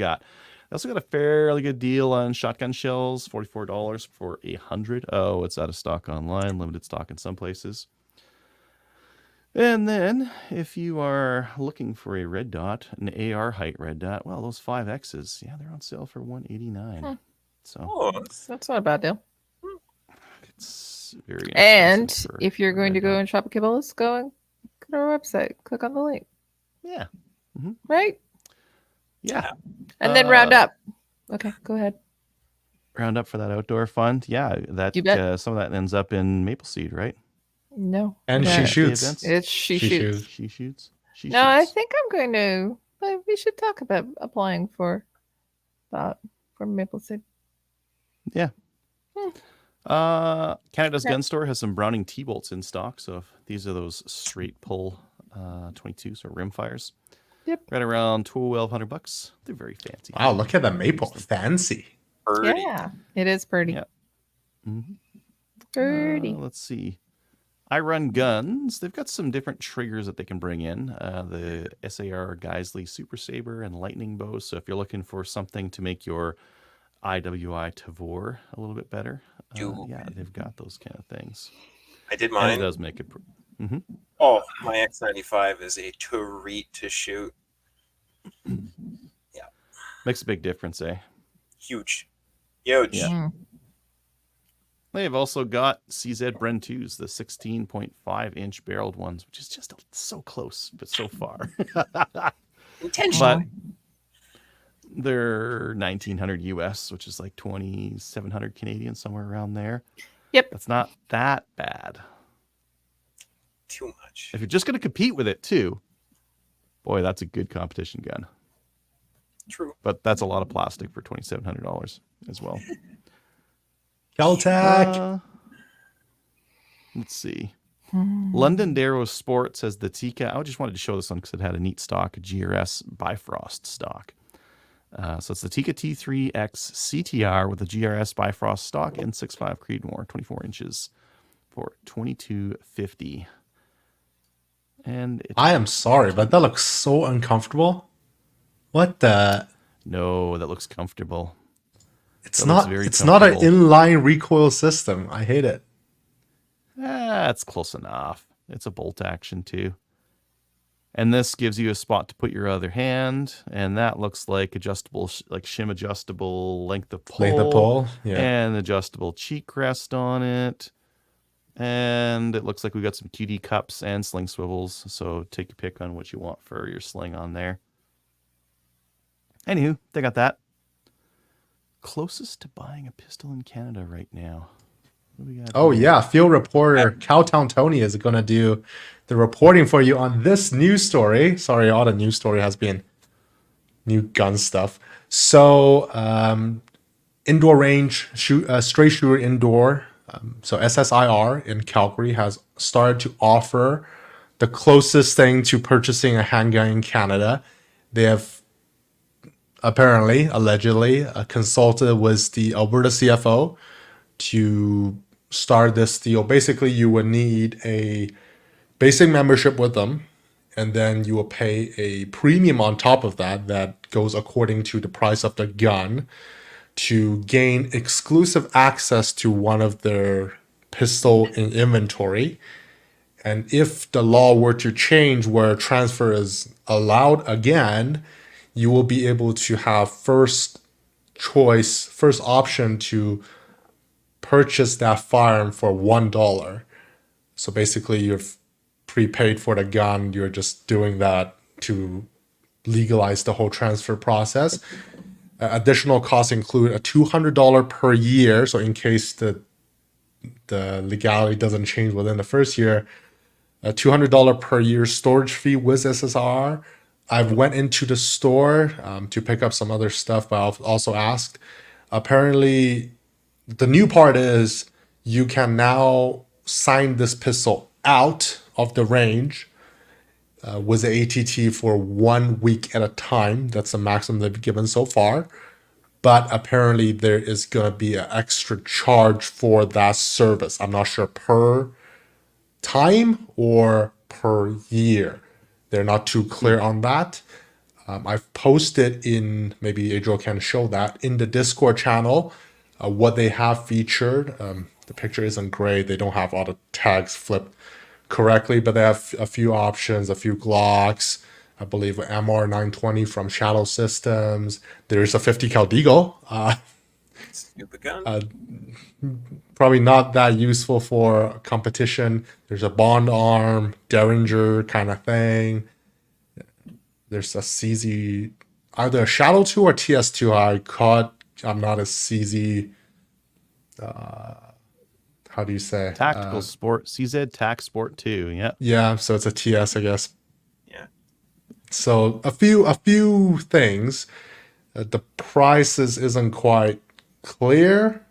also got a fairly good deal on shotgun shells, $44 for 100. Oh, it's out of stock online, limited stock in some places. And then if you are looking for a red dot, an AR height red dot, well, those 5Xs, yeah, they're on sale for $189. So Oh, That's not a bad deal. it's very And inexpensive for if you're a going to red go dot. and shop at Cabellas, go to our website. Click on the link. Yeah. Right? Yeah. And then round up. Okay, go ahead. Round up for that outdoor fund. Yeah, that You bet. some of that ends up in Maple Seed, right? No. And Yeah. she The shoots. events? It's she shoots. She shoots. She No, I shoots. think I'm going to. We should talk about applying for that for Maple Seed. Canada's Okay. Gun Store has some Browning T-bolts in stock. So if these are those straight pull 22s or rimfires. Yep. Right around $1,200. They're very fancy. Wow, look at the maple. Fancy. pretty. Yeah, it is pretty. Yeah. Mhm. Pretty. Let's see. I Run Guns. They've got some different triggers that they can bring in. The SAR Geisley Super Saber and Lightning Bow. So if you're looking for something to make your IWI Tavor a little bit better, yeah, they've got those kind of things. I did And mine. it does make it. Oh, my X95 is a treat to shoot. Makes a big difference, eh? Huge. Huge. Yeah. Mm. They've also got CZ Bren 2s, the 16.5-inch barreled ones, which is just so close, but so far. Intentional. But they're 1900 US, which is like 2700 Canadian, somewhere around there. Yep. That's not that bad. too much. If you're just going to compete with it too, boy, that's a good competition gun. True. But that's a lot of plastic for $2,700 as well. Caltech. Let's see. London Darrow Sports has the Tikka. I just wanted to show this one because it had a neat stock, a GRS Bifrost stock. So it's the Tikka T3X CTR with a GRS Bifrost stock and 6.5 Creedmoor, 24 inches for $2,250. And I am sorry, but that looks so uncomfortable. What the? No, that looks comfortable. It's That not. looks very It's not an comfortable. inline recoil system. I hate it. That's close enough. It's a bolt action too. And this gives you a spot to put your other hand, and that looks like adjustable, like shim adjustable length of pole, Length of pole, yeah. and adjustable cheek rest on it. And it looks like we got some QD cups and sling swivels. So take your pick on what you want for your sling on there. Anywho, they got that. Closest to buying a pistol in Canada right now. What do we got Oh here? yeah, field reporter Cowtown Tony is going to do the reporting for you on this news story. Sorry, all the news story has been new gun stuff. So indoor range straight shooter indoor. So SSIR in Calgary has started to offer the closest thing to purchasing a handgun in Canada. They have allegedly consulted with the Alberta CFO to start this deal. Basically, you would need a basic membership with them, and then you will pay a premium on top of that that goes according to the price of the gun to gain exclusive access to one of their pistol in inventory. And if the law were to change where transfer is allowed again, you will be able to have first option to purchase that firearm for $1. So basically you've prepaid for the gun, you're just doing that to legalize the whole transfer process. Additional costs include a $200 per year, so in case the legality doesn't change within the first year, a $200 per year storage fee with SSR. I've went into the store to pick up some other stuff, but I've also asked. Apparently, the new part is you can now sign this pistol out of the range with the ATT for 1 week at a time. That's the maximum they've given so far. But apparently there is going to be an extra charge for that service. I'm not sure per time or per year. They're not too clear on that. I've posted in, maybe Adriel can show that, in the Discord channel, what they have featured. The picture isn't great. They don't have all the tags flipped correctly, but they have a few options, a few Glocks, I believe an MR920 from Shadow Systems. There's a 50 cal Deagle. Stupid gun. Probably not that useful for competition. There's a Bond Arm, Derringer kind of thing. There's a CZ, either a Shadow 2 or TS2. I'm not a CZ. How do you say? Tactical Sport, CZ Tac Sport 2. Yeah. Yeah, so it's a TS, I guess. Yeah. So a few things. The prices isn't quite clear.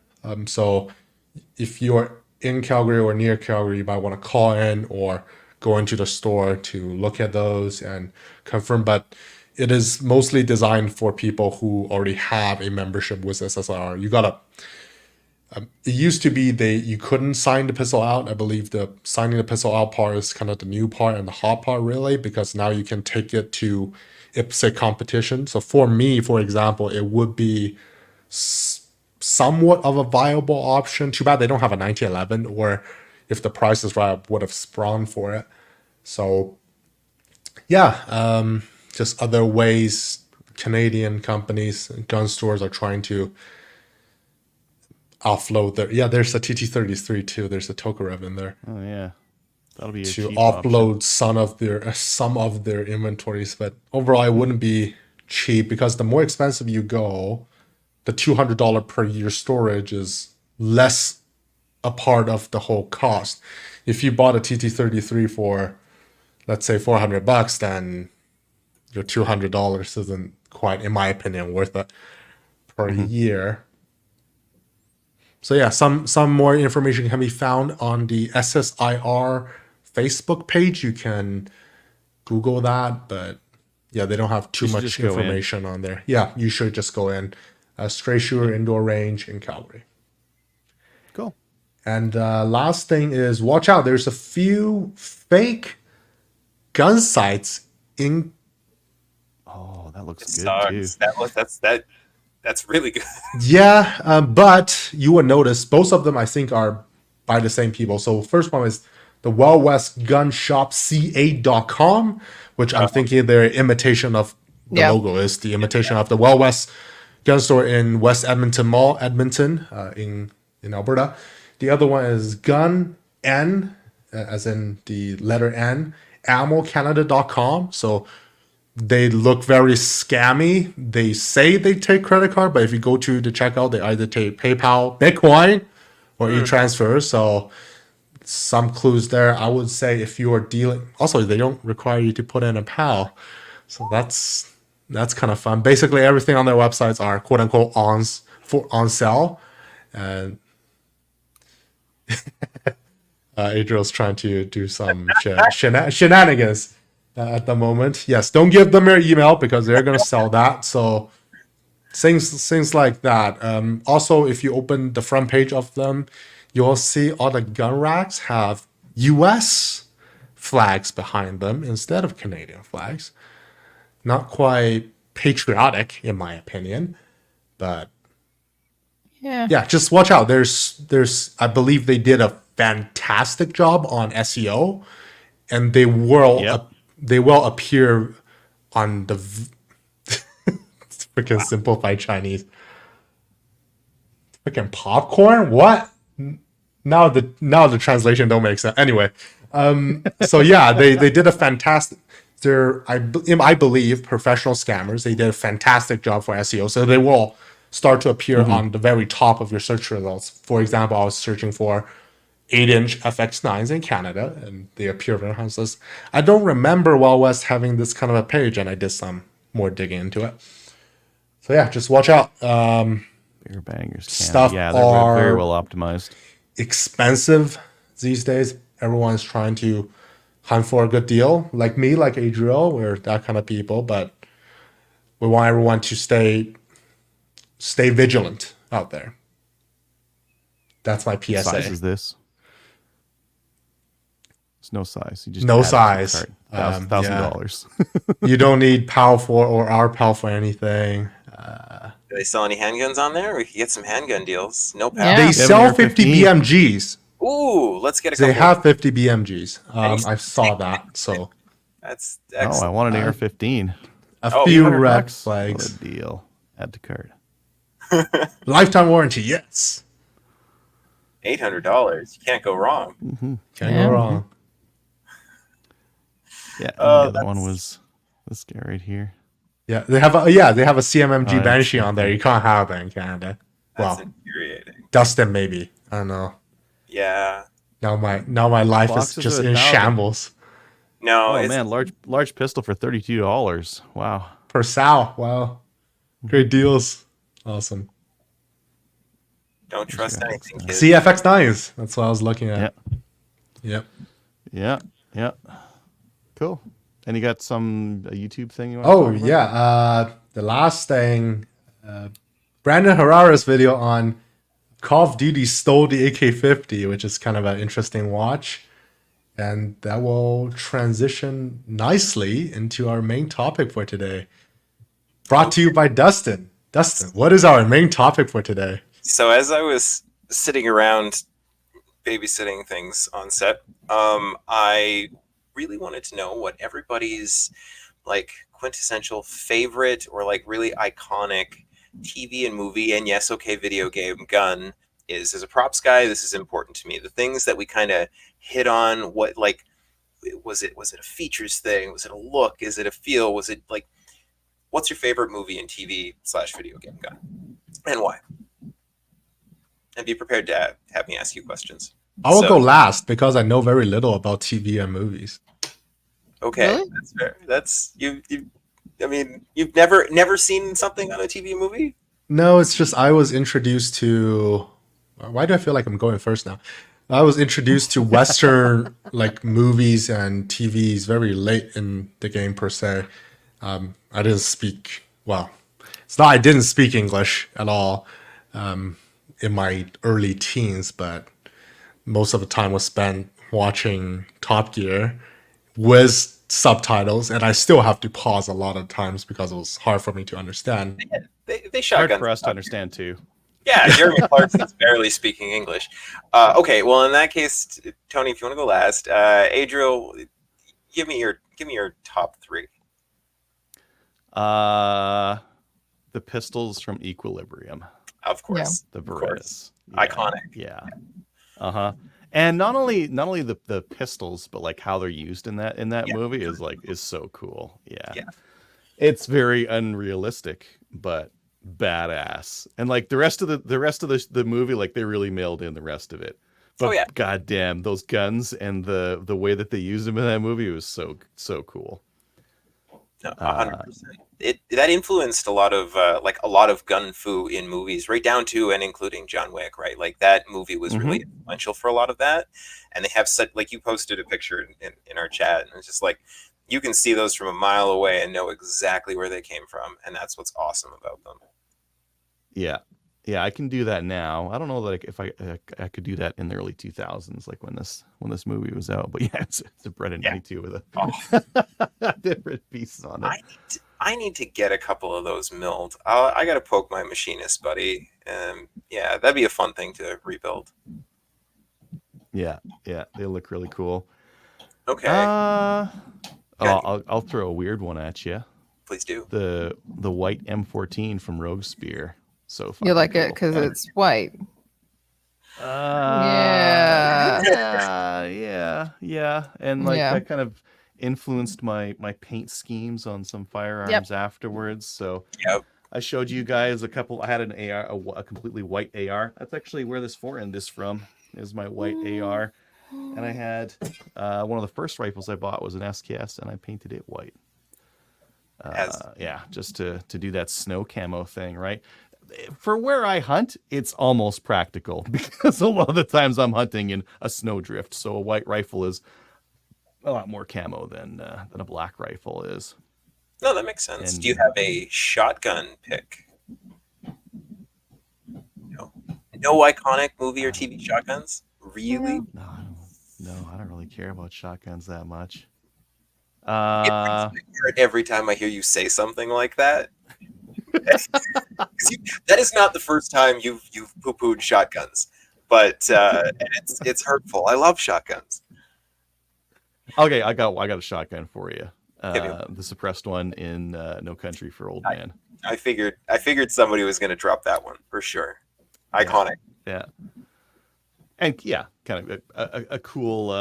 So if you're in Calgary or near Calgary, you might want to call in or go into the store to look at those and confirm. But it is mostly designed for people who already have a membership with SSR. You gotta. It used to be you couldn't sign the pistol out. I believe the signing the pistol out part is kind of the new part and the hot part, really, because now you can take it to IPSC competition. So for me, for example, it would be somewhat of a viable option. Too bad they don't have a 1911, or if the price is right, I would have sprung for it. So yeah, just other ways Canadian companies and gun stores are trying to offload there's a TT33 too. There's a Tokarev in there Oh yeah, that'll be a to cheap offload option. some of their inventories. But overall, it wouldn't be cheap because the more expensive you go, the $200 per year storage is less a part of the whole cost. if you bought a TT33 for, let's say, $400, then your $200 isn't quite, in my opinion, worth it per year. So yeah, some more information can be found on the SSIR Facebook page. You can Google that, but yeah, they don't have too You should much just go in. information on there. Yeah, you should just go in. Straight shooter indoor range in Calgary. Cool. And last thing is, watch out. There's a few fake gun sites in. Oh, that looks It good sucks. too. That's really good. Yeah, but you will notice both of them, I think, are by the same people. So first one is the Well West Gun Shop C8.com, which I'm thinking their imitation of the Yeah. logo is the imitation of the Well West gun store in West Edmonton Mall, Edmonton, in Alberta. The other one is Gun N, as in the letter N, AmmoCanada.com. So they look very scammy. They say they take credit card, but if you go to the checkout, they either take PayPal, Bitcoin, or e-transfer. So some clues there. I would say if you are dealing, also they don't require you to put in a PAL, so that's kind of fun. Basically, everything on their websites are quote unquote on sale, and Adriel's trying to do some shenanigans at the moment. Yes, don't give them your email because they're going to sell that. So things like that. Also, if you open the front page of them, you'll see all the gun racks have U.S. flags behind them instead of Canadian flags. Not quite patriotic, in my opinion, but yeah, just watch out. There's I believe they did a fantastic job on SEO, and they will appear on the it's freaking simplified Chinese. Freaking popcorn? What? Now the translation don't make sense. Anyway, so yeah, they did a fantastic. I believe professional scammers. They did a fantastic job for SEO, so they will start to appear on the very top of your search results. For example, I was searching for 8-inch FX9s in Canada, and they appear very high. So I don't remember Wild West having this kind of a page, and I did some more digging into it. So yeah, just watch out. Beer bangers. Stuff Yeah, they're very are well optimized. expensive these days. Everyone's trying to hunt for a good deal. Like me, like Adriel, we're that kind of people, but we want everyone to stay vigilant out there. That's my What size PSA. is this? It's no size. You just No add it to the size. cart. $1,000. You don't need PAL for or RPAL for anything. Do they sell any handguns on there? We could get some handgun deals. No Yeah. PAL. They have sell an 50 AR-15. BMGs. Ooh, let's get a They couple. have 50 BMGs. Any- I saw that. So That's Oh, I excellent. want an AR-15. a Oh, few $100. red What flags. a deal. Add to cart. Lifetime warranty, yes. $800. You can't go wrong. Can't Yeah. go wrong. Yeah, and Oh, the other one that's- was this guy right here. Yeah, they have a CMMG Oh, that's Banshee on there. something. You can't have that in Canada. That's Well, infuriating. Dustin maybe. I don't know. Yeah. Now my life is Glocks is just in 1,000. shambles. No, Oh it's, man, large pistol for $32. Wow. Per Sal. Wow. Great deals. Awesome. don't trust Yeah. anything, kids. CFX9s. That's what I was looking at. Yep. Yeah. Cool. And you got a YouTube thing you want Oh, to talk about? yeah. The last thing, Brandon Herrera's video on Call of Duty stole the AK-50, which is kind of an interesting watch. And that will transition nicely into our main topic for today. Brought to you by Dustin. Dustin, what is our main topic for today? So as I was sitting around babysitting things on set, I really wanted to know what everybody's like quintessential favorite or like really iconic TV and movie and yes, okay, video game gun is. As a props guy, this is important to me. The things that we kind of hit on, what like was it a features thing? Was it a look? Is it a feel? Was it like what's your favorite movie and TV/video game gun? And why? And be prepared to have me ask you questions. I will So- go last because I know very little about TV and movies. Okay, Really? that's fair. That's you. I mean, you've never seen something on a TV movie? No, it's just I was introduced to. Why do I feel like I'm going first now? I was introduced to Western like movies and TVs very late in the game per se. I didn't speak well. It's not I didn't speak English at all in my early teens, but most of the time was spent watching Top Gear with subtitles, and I still have to pause a lot of times because it was hard for me to understand. They Hard shotgun. for us to understand too. Yeah, Jeremy Clarkson's barely speaking English. Okay, well in that case, Tony, if you want to go last, Adriel, give me your top 3. The pistols from Equilibrium, Of course, the of course. Berettas. Iconic. Yeah. Uh-huh. And not only the pistols, but like how they're used in that Yeah. movie is so cool. Yeah. Yeah. It's very unrealistic, but badass. And like the rest of the movie, like they really mailed in the rest of it. But Oh, yeah. goddamn, those guns and the way that they used them in that movie was so cool. No, 100%. That influenced a lot of gun fu in movies, right down to and including John Wick, right? Like that movie was really influential for a lot of that. And they have such, like you posted a picture in our chat, and it's just like you can see those from a mile away and know exactly where they came from, and that's what's awesome about them. Yeah. Yeah, I can do that now. I don't know that if I could do that in the early 2000s, like when this movie was out. But yeah, it's a Brennan 92 with a different piece on it. I need to get a couple of those milled. I got to poke my machinist buddy. Yeah, that'd be a fun thing to rebuild. Yeah, they look really cool. Okay, I'll throw a weird one at you. please do. The white M14 from Rogue Spear. So You like fucking it because it's white. cool. Yeah. Yeah. And like Yeah. that kind of influenced my paint schemes on some firearms afterwards. So Yep. I showed you guys a couple. I had an AR, a completely white AR. That's actually where this Forend is from. Is my white AR. And I had one of the first rifles I bought was an SKS, and I painted it white. Just to do that snow camo thing, right? For where I hunt, it's almost practical because a lot of the times I'm hunting in a snowdrift, so a white rifle is a lot more camo than a black rifle is. No, that makes sense. And- Do you have a shotgun pick? No iconic movie or TV shotguns? Really? No, I don't really care about shotguns that much. It brings me hurt every time I hear you say something like that. That is not the first time you've poo-pooed shotguns, but it's hurtful. I love shotguns. Okay, I got a shotgun for you. Give me one. The suppressed one in No Country for Old Men. I figured somebody was going to drop that one for sure. Iconic. Yeah. And yeah, kind of a cool,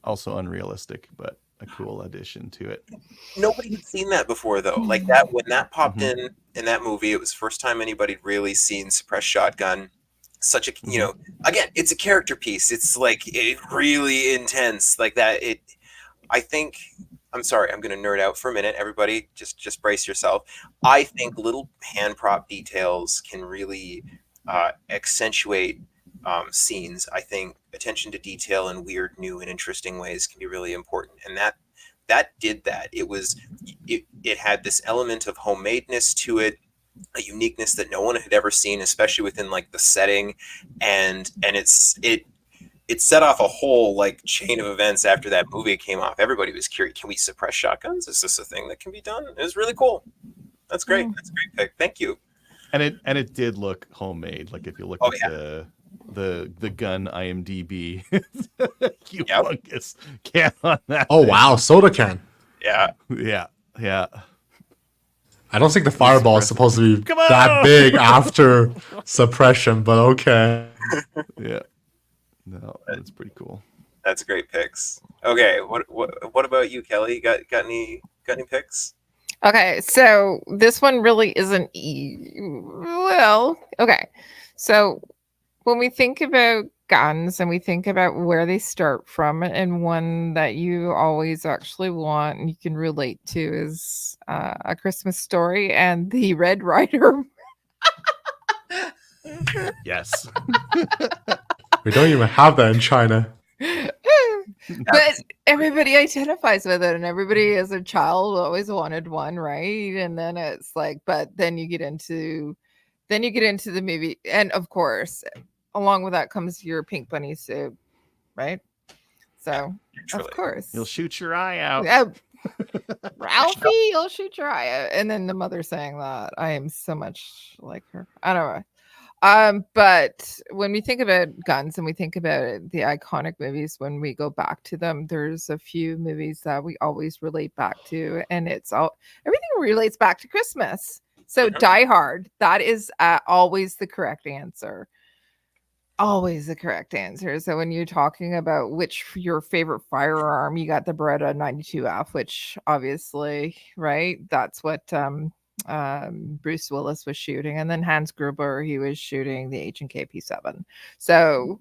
also unrealistic, but a cool addition to it. Nobody had seen that before though. Like that when that popped in that movie, it was the first time anybody had really seen suppressed shotgun. Such a again, it's a character piece. It's like really intense like that. I think I'm sorry, I'm going to nerd out for a minute. Everybody, just brace yourself. I think little hand prop details can really accentuate scenes. I think attention to detail in weird, new, and interesting ways can be really important, and that did that. It had this element of homemadeness to it, a uniqueness that no one had ever seen, especially within like the setting, and it set off a whole like chain of events after that movie came off. Everybody was curious, can we suppress shotguns? Is this a thing that can be done? It was really cool. That's great. That's a great pick. Thank you. And it did look homemade. Like if you look at the gun IMDb, humongous can on that. Oh thing. wow, soda can. Yeah. Yeah. I don't think the fireball is supposed to be Come on! that big after suppression, but okay. Yeah. No, that's pretty cool. That's great picks. Okay, what about you, Kelly? Got any picks? Okay, so this one really isn't well. Okay, so when we think about guns and we think about where they start from, and one that you always actually want and you can relate to is A Christmas Story and the Red Rider. Yes. We don't even have that in China. But everybody identifies with it, and everybody as a child always wanted one, right? And then it's like, but then you get into the movie, and of course, along with that comes your pink bunny suit, right? So Literally. of course, You'll shoot your eye out. Ralphie, you'll shoot your eye out. And then the mother saying that, I am so much like her. I don't know. But when we think about guns and we think about it, the iconic movies, when we go back to them, there's a few movies that we always relate back to, and it's all everything relates back to Christmas. So Die Hard, that is always the correct answer. Always the correct answer. So when you're talking about which your favorite firearm, you got the Beretta 92F, which obviously, right? That's what Bruce Willis was shooting, and then Hans Gruber, he was shooting the H&K P7. So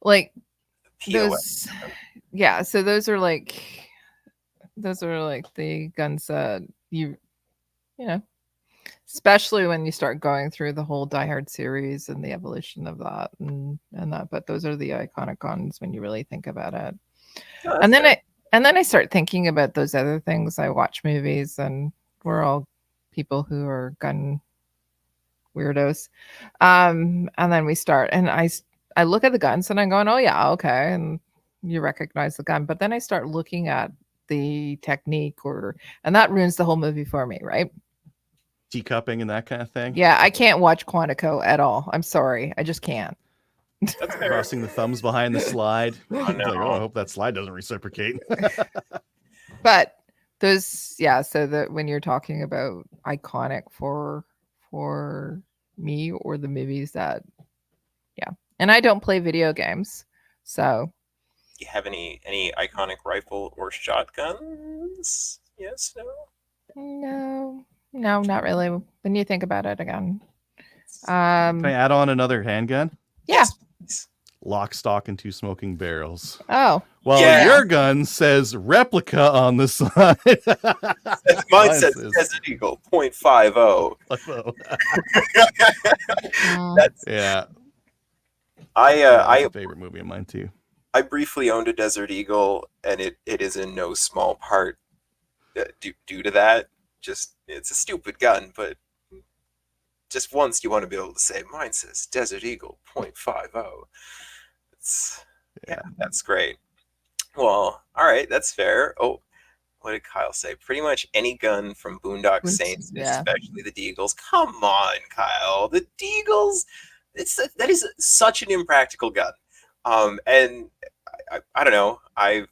like those, yeah. So those are like the guns that you know, especially when you start going through the whole Die Hard series and the evolution of that and that. But those are the iconic guns when you really think about it. Oh, And then I start thinking about those other things. I watch movies, and we're all people who are gun weirdos. And then we start, and I look at the guns and I'm going, oh yeah, okay. And you recognize the gun, but then I start looking at the technique and that ruins the whole movie for me, right? Teacupping and that kind of thing. Yeah, I can't watch Quantico at all. I'm sorry. I just can't. That's fair. Crossing the thumbs behind the slide. Oh, It's like, no. I hope that slide doesn't reciprocate. But those, yeah, so that when you're talking about iconic for me or the movies that, yeah. And I don't play video games. So Do you have any iconic rifle or shotguns? Yes, no? no, not really. When you think about it again. Can I add on another handgun? Yeah. Yes. Lock, stock, and 2 smoking barrels. Oh, Well, Yeah. your gun says replica on the side. Mine says Desert Eagle .50. That's Yeah. I That's a favorite movie of mine too. I briefly owned a Desert Eagle, and it is in no small part due to that. Just it's a stupid gun, but just once you want to be able to say mine says Desert Eagle .50. It's yeah, that's great. Well, all right, that's fair. Oh, what did Kyle say? Pretty much any gun from Boondock Saints, yeah. especially the Deagles. Come on, Kyle, the Deagles. That is such an impractical gun. And I don't know. I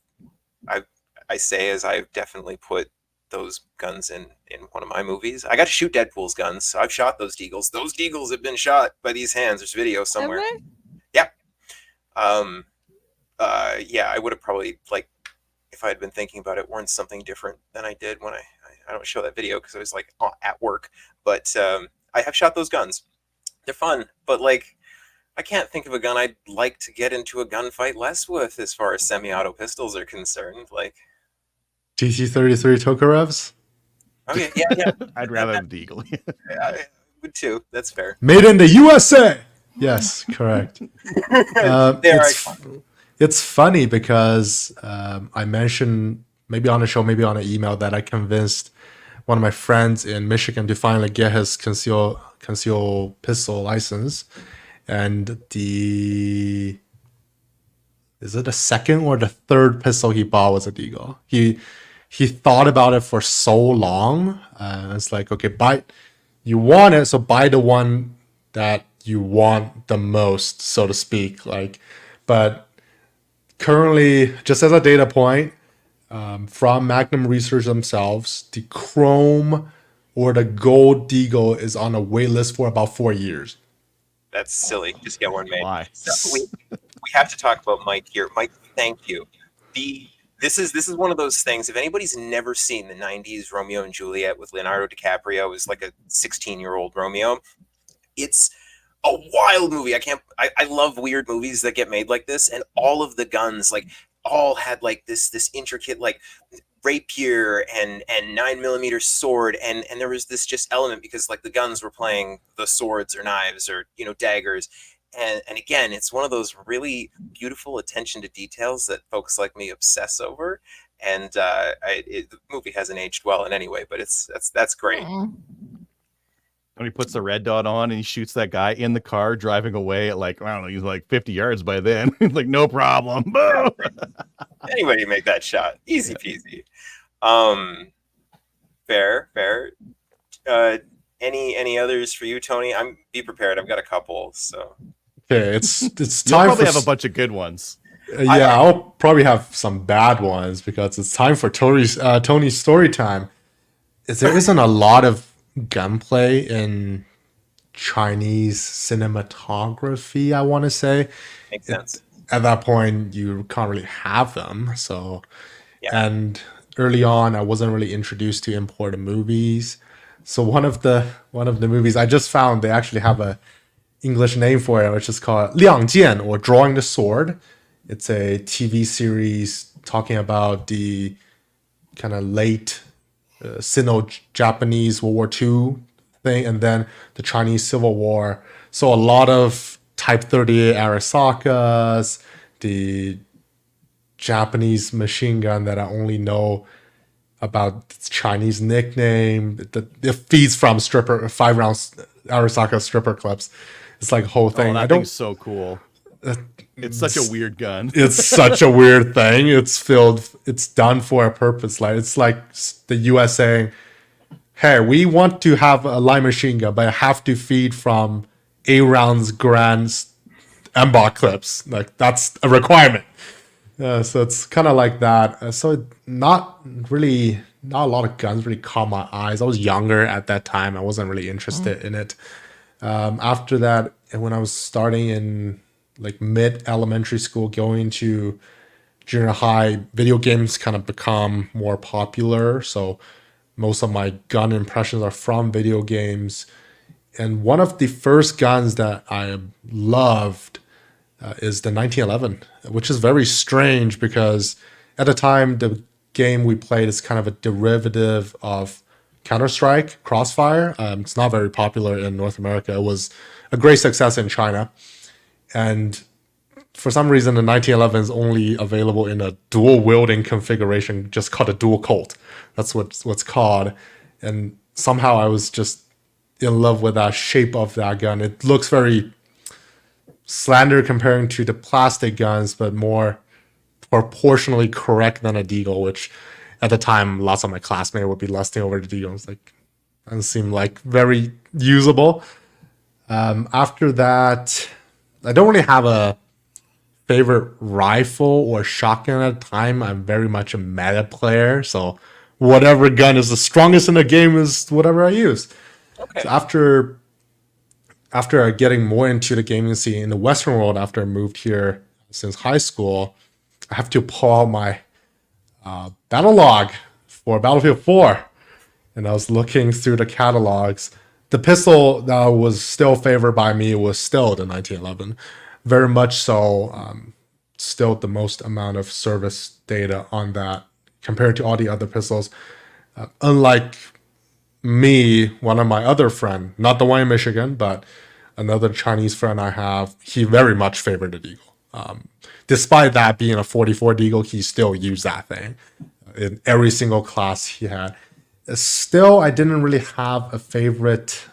say as I've definitely put those guns in one of my movies. I got to shoot Deadpool's guns, so I've shot those Deagles. Those Deagles have been shot by these hands. There's video somewhere. Have they? Yeah. Yeah, I would have probably, like, if I had been thinking about it, worn something different than I did when I don't show that video because I was like at work. But I have shot those guns. They're fun, but like I can't think of a gun I'd like to get into a gunfight less with as far as semi-auto pistols are concerned. Like GT33 Tokarevs, okay, yeah. I'd rather have the Deagle. I would too. That's fair. made in the USA. Yes, correct. They're It's funny because I mentioned maybe on a show, maybe on an email that I convinced one of my friends in Michigan to finally get his conceal pistol license, and is it the second or the third pistol he bought was a Deagle. He thought about it for so long. It's like, okay, you want it, so buy the one that you want the most, so to speak. Like, but currently, just as a data point, from Magnum Research themselves, the chrome or the gold Deagle is on a wait list for about 4 years. That's silly. Just get one made. Why? So we have to talk about Mike here. Mike, thank you. This is one of those things. If anybody's never seen the 90s Romeo and Juliet with Leonardo DiCaprio as like a 16-year-old Romeo, it's a wild movie. I love weird movies that get made like this, and all of the guns like all had like this intricate like rapier and 9mm sword, and there was this just element because like the guns were playing the swords or knives or daggers, and again, it's one of those really beautiful attention to details that folks like me obsess over. And the movie hasn't aged well in any way, but that's great. When he puts the red dot on and he shoots that guy in the car driving away at like, I don't know, he's like 50 yards by then. He's like, no problem. Boom. Anybody make that shot, easy peasy. Fair. Any others for you, Tony? Be prepared. I've got a couple. So Okay, it's You'll time probably for have a bunch of good ones. yeah, I'll probably have some bad ones because it's time for Tony's story time. There isn't a lot of gunplay in Chinese cinematography, I want to say. makes sense. At that point, you can't really have them. So, Yeah. and early on, I wasn't really introduced to imported movies. So one of the movies I just found, they actually have a English name for it, which is called 亮剑 or Drawing the Sword. It's a TV series talking about the kind of late Sino-Japanese World War II thing, and then the Chinese Civil War. So a lot of Type 38 Arisakas, the Japanese machine gun that I only know about its Chinese nickname. It feeds from 5-round Arisaka stripper clips. It's like a whole thing. Oh, I that don't. thing's so cool. It's such a weird gun. It's such a weird thing. It's done for a purpose. Like it's like the US saying, "Hey, we want to have a light machine gun, but I have to feed from 8 rounds grand MBOT clips. Like that's a requirement." So it's kind of like that. So not a lot of guns really caught my eyes. I was younger at that time. I wasn't really interested in it. After that, and when I was starting in like mid elementary school, going to junior high, video games kind of become more popular. So most of my gun impressions are from video games. And one of the first guns that I loved is the 1911, which is very strange because at the time the game we played is kind of a derivative of Counter-Strike, Crossfire. It's not very popular in North America. It was a great success in China. And for some reason, the 1911 is only available in a dual wielding configuration, just called a dual Colt. That's what's called. And somehow I was just in love with that shape of that gun. It looks very slender comparing to the plastic guns, but more proportionally correct than a Deagle, which at the time, lots of my classmates would be lusting over the Deagle. It's like, doesn't seem like very usable. After that, I don't really have a favorite rifle or shotgun at the time. I'm very much a meta player, so whatever gun is the strongest in the game is whatever I use. Okay. So after getting more into the gaming scene in the Western world, after I moved here since high school, I have to pull out my battle log for Battlefield 4. And I was looking through the catalogs. The pistol that was still favored by me was still the 1911. Very much so, still the most amount of service data on that compared to all the other pistols. Unlike me, one of my other friend, not the one in Michigan, but another Chinese friend I have, he very much favored the Deagle. Despite that being a 44 Deagle, he still used that thing in every single class he had. Still, I didn't really have a favorite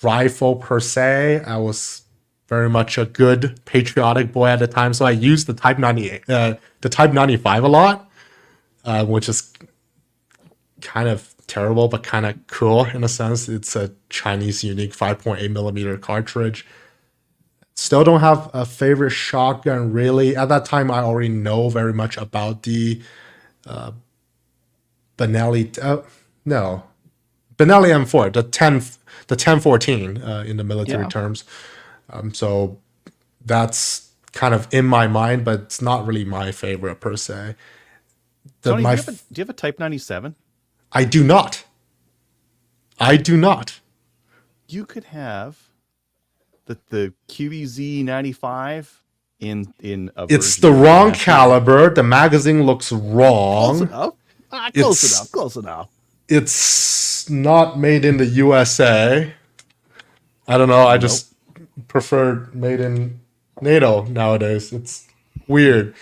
rifle per se. I was very much a good patriotic boy at the time, so I used the Type 95 a lot, which is kind of terrible but kind of cool in a sense. It's a Chinese unique 5.8mm cartridge. Still don't have a favorite shotgun really. At that time, I already know very much about the Benelli M4, the 1014 in the military terms. So that's kind of in my mind, but it's not really my favorite per se. Tony, do you have a Type 97? I do not. you could have the QBZ 95 in a It's version the of wrong that. caliber. The magazine looks wrong. Close enough. It's- Close enough. It's not made in the USA. I don't know. I Nope. just prefer made in NATO nowadays. It's weird.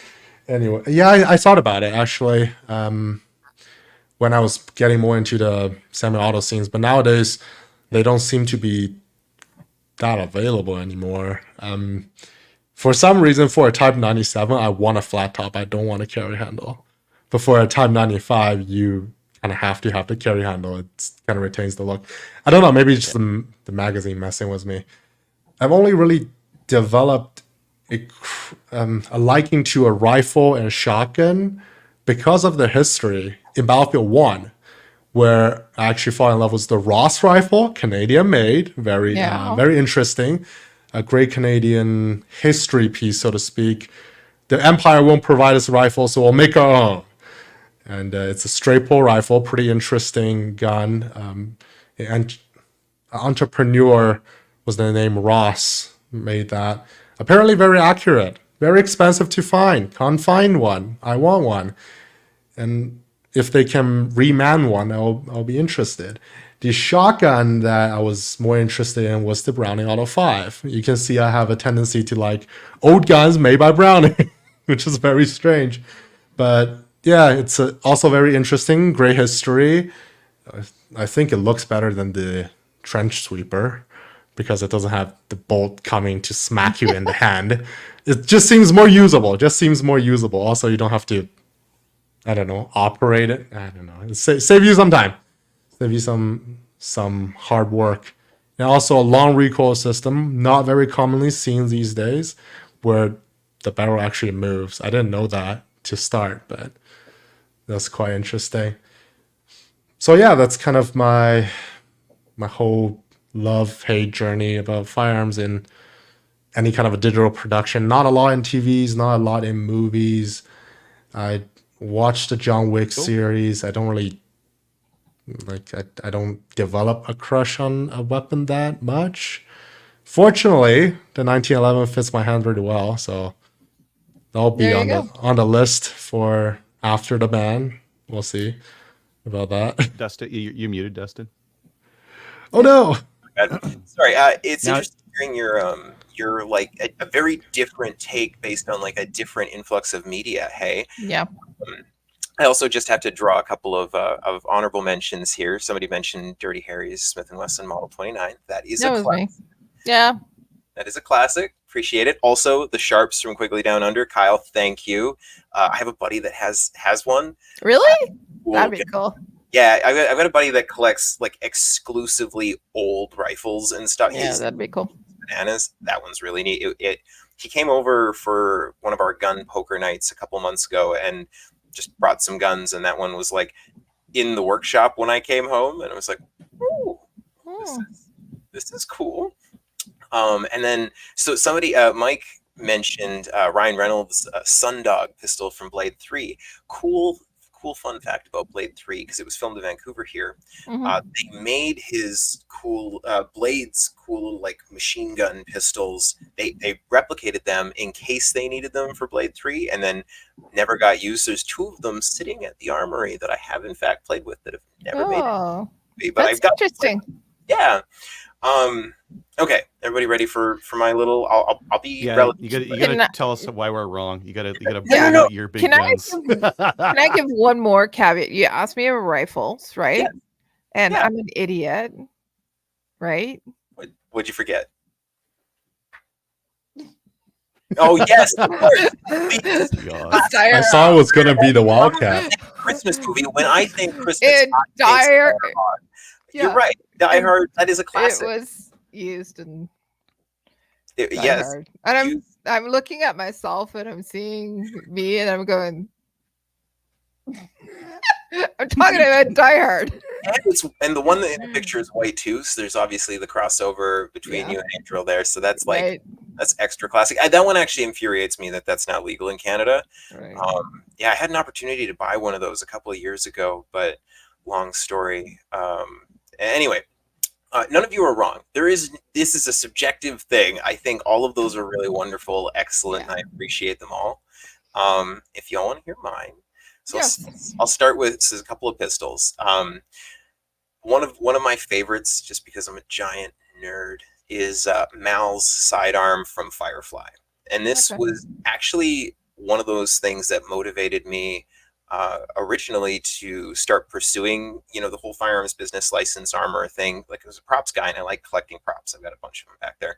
Anyway, yeah, I thought about it actually when I was getting more into the semi-auto scenes, but nowadays they don't seem to be that available anymore. For some reason, for a Type 97, I want a flat top. I don't want a carry handle. But for a Type 95, you kind of have to have the carry handle. It kind of retains the look. I don't know. Maybe it's just the magazine messing with me. I've only really developed a liking to a rifle and shotgun because of the history in Battlefield 1, where I actually fell in love with the Ross rifle, Canadian made, very interesting, a great Canadian history piece, so to speak. The Empire won't provide us a rifle, so we'll make our own. And it's a straight pull rifle, pretty interesting gun. And entrepreneur was the name Ross, made that. Apparently very accurate, very expensive to find. Can't find one. I want one. And if they can reman one, I'll be interested. The shotgun that I was more interested in was the Browning Auto 5. You can see I have a tendency to like old guns made by Browning, which is very strange. But yeah, it's also very interesting, great history. I think it looks better than the trench sweeper because it doesn't have the bolt coming to smack you in the hand. It just seems more usable. Also, you don't have to, I don't know, operate it. I don't know. Save you some time. Save you some hard work. And also a long recoil system, not very commonly seen these days, where the barrel actually moves. I didn't know that to start, but that's quite interesting. So yeah, that's kind of my whole love-hate journey about firearms in any kind of a digital production. Not a lot in TVs, not a lot in movies. I watched the John Wick series. I don't really I don't develop a crush on a weapon that much. Fortunately, the 1911 fits my hand really well, so that'll be on the list for after the ban. We'll see about that. Dustin, you muted, Dustin. Oh no! Sorry, it's Now- interesting hearing your like a very different take based on like a different influx of media. Hey, Yeah. I also just have to draw a couple of honorable mentions here. Somebody mentioned Dirty Harry's Smith & Wesson Model 29. That is That a was classic. me. Yeah. That is a classic. Appreciate it. Also, the Sharps from Quigley Down Under. Kyle, thank you. I have a buddy that has one. Really? Cool. That'd be cool. Yeah, I've got a buddy that collects like exclusively old rifles and stuff. Yeah, He's that'd be cool. bananas. That one's really neat. He came over for one of our gun poker nights a couple months ago and just brought some guns, and that one was like in the workshop when I came home, and I was like, "Ooh, this is cool." And then so somebody, Mike mentioned Ryan Reynolds' Sundog pistol from Blade 3. Cool fun fact about Blade 3, because it was filmed in Vancouver here. They made his cool Blade's cool like machine gun pistols. They replicated them in case they needed them for Blade 3, and then never got used. There's 2 of them sitting at the armory that I have in fact played with that have never made it. But That's I've got interesting. yeah. Okay, everybody ready for my little? I'll be relative. You gotta tell us why we're wrong. You gotta No, bring out your big guns. Can I give one more caveat? You asked me about rifles, right? Yeah. And Yeah. I'm an idiot, right? What'd you forget? Oh yes, of course. God. I saw it was gonna be the Wildcat. Christmas movie. When I think Christmas, It I think dire. Die Hard. Yeah. You're right. Die Hard. That is a classic. It was used in Die Yes. Hard. And I'm looking at myself and I'm seeing me and I'm going. I'm talking about Die Hard. And the one that in the picture is white too. So there's obviously the crossover between you and Adriel there. So that's like Right. that's extra classic. That one actually infuriates me that that's not legal in Canada. Right. Yeah, I had an opportunity to buy one of those a couple of years ago, but long story. Anyway, None of you are wrong. This is a subjective thing. I think all of those are really wonderful, excellent, and I appreciate them all. If y'all want to hear mine, so Yes. I'll start with a couple of pistols. One of my favorites, just because I'm a giant nerd, is Mal's sidearm from Firefly, and this Okay. was actually one of those things that motivated me originally to start pursuing, the whole firearms business, licensed armor thing. Like, I was a props guy, and I like collecting props. I've got a bunch of them back there.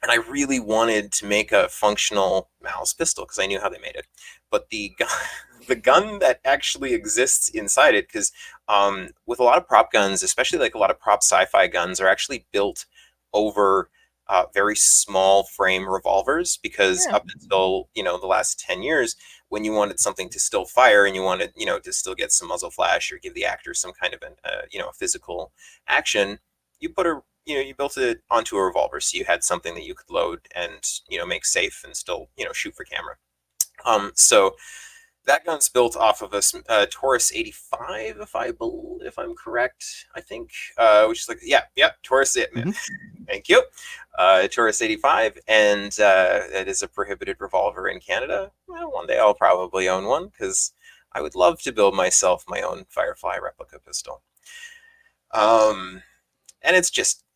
And I really wanted to make a functional Mal's pistol because I knew how they made it. But the gun that actually exists inside it, because with a lot of prop guns, especially like a lot of prop sci-fi guns, are actually built over very small frame revolvers, because up until the last 10 years, when you wanted something to still fire and you wanted to still get some muzzle flash or give the actor some kind of a physical action, you built it onto a revolver, so you had something that you could load and make safe and still shoot for camera. So that gun's built off of a Taurus 85, if I'm correct, I think, which is like, Taurus. Thank you. Taurus 85, and it is a prohibited revolver in Canada. Well, one day I'll probably own one, because I would love to build myself my own Firefly replica pistol. And it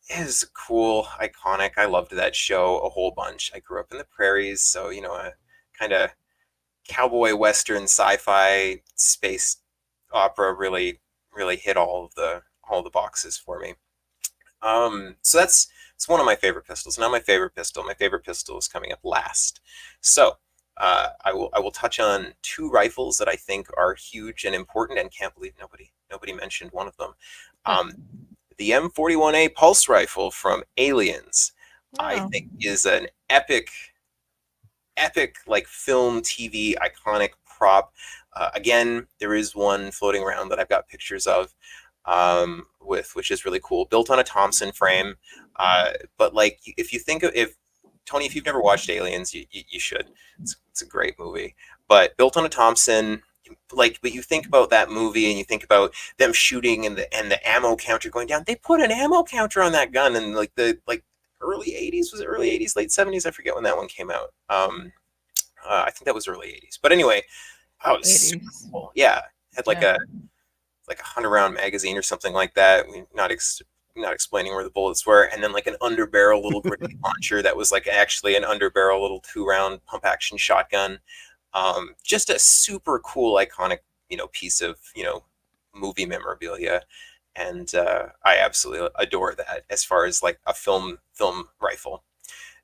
is cool, iconic. I loved that show a whole bunch. I grew up in the prairies, so a kind of cowboy western sci-fi space opera really hit all the boxes for me. So it's one of my favorite pistols. Not my favorite pistol. My favorite pistol is coming up last. So I will touch on two rifles that I think are huge and important, and can't believe nobody mentioned one of them. The M41A pulse rifle from Aliens, I think, is an epic like film, TV, iconic prop. Again, there is one floating around that I've got pictures of, which is really cool. Built on a Thompson frame, but like, if Tony, if you've never watched Aliens, you should. It's a great movie. But built on a Thompson. But you think about that movie and you think about them shooting and the ammo counter going down. They put an ammo counter on that gun, and early 80s, was it early 80s, late 70s? I forget when that one came out. I think that was early 80s. But anyway, it was super cool. Yeah, had a 100-round magazine or something like that. Not explaining where the bullets were, and then like an underbarrel little grenade launcher that was like actually an underbarrel little 2-round pump action shotgun. Just a super cool, iconic, piece of, movie memorabilia. And I absolutely adore that as far as like a film rifle.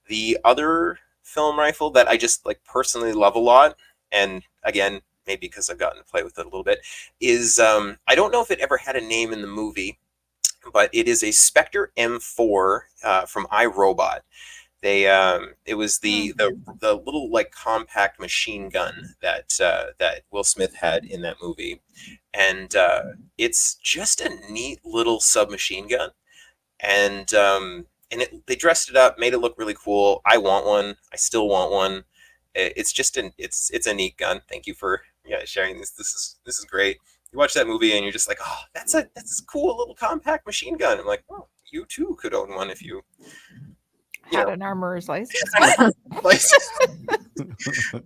The other film rifle that I just personally love a lot, and again, maybe because I've gotten to play with it a little bit, is I don't know if it ever had a name in the movie, but it is a Spectre M4 from iRobot. It was the little compact machine gun that Will Smith had in that movie, and it's just a neat little submachine gun, and they dressed it up, made it look really cool. I want one. I still want one. It's just it's a neat gun. Thank you for sharing this. This is great. You watch that movie and you're just like, oh, that's a cool little compact machine gun. I'm like, oh, you too could own one if you had an armorer's license.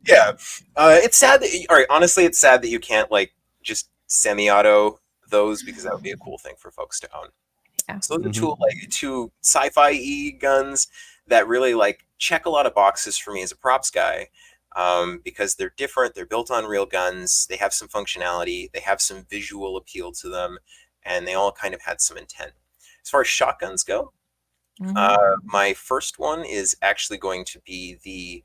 Yeah. It's sad that honestly, it's sad that you can't just semi-auto those, because that would be a cool thing for folks to own. Yeah. So those are two sci-fi guns that really check a lot of boxes for me as a props guy, because they're different. They're built on real guns. They have some functionality. They have some visual appeal to them, and they all kind of had some intent. As far as shotguns go, my first one is actually going to be the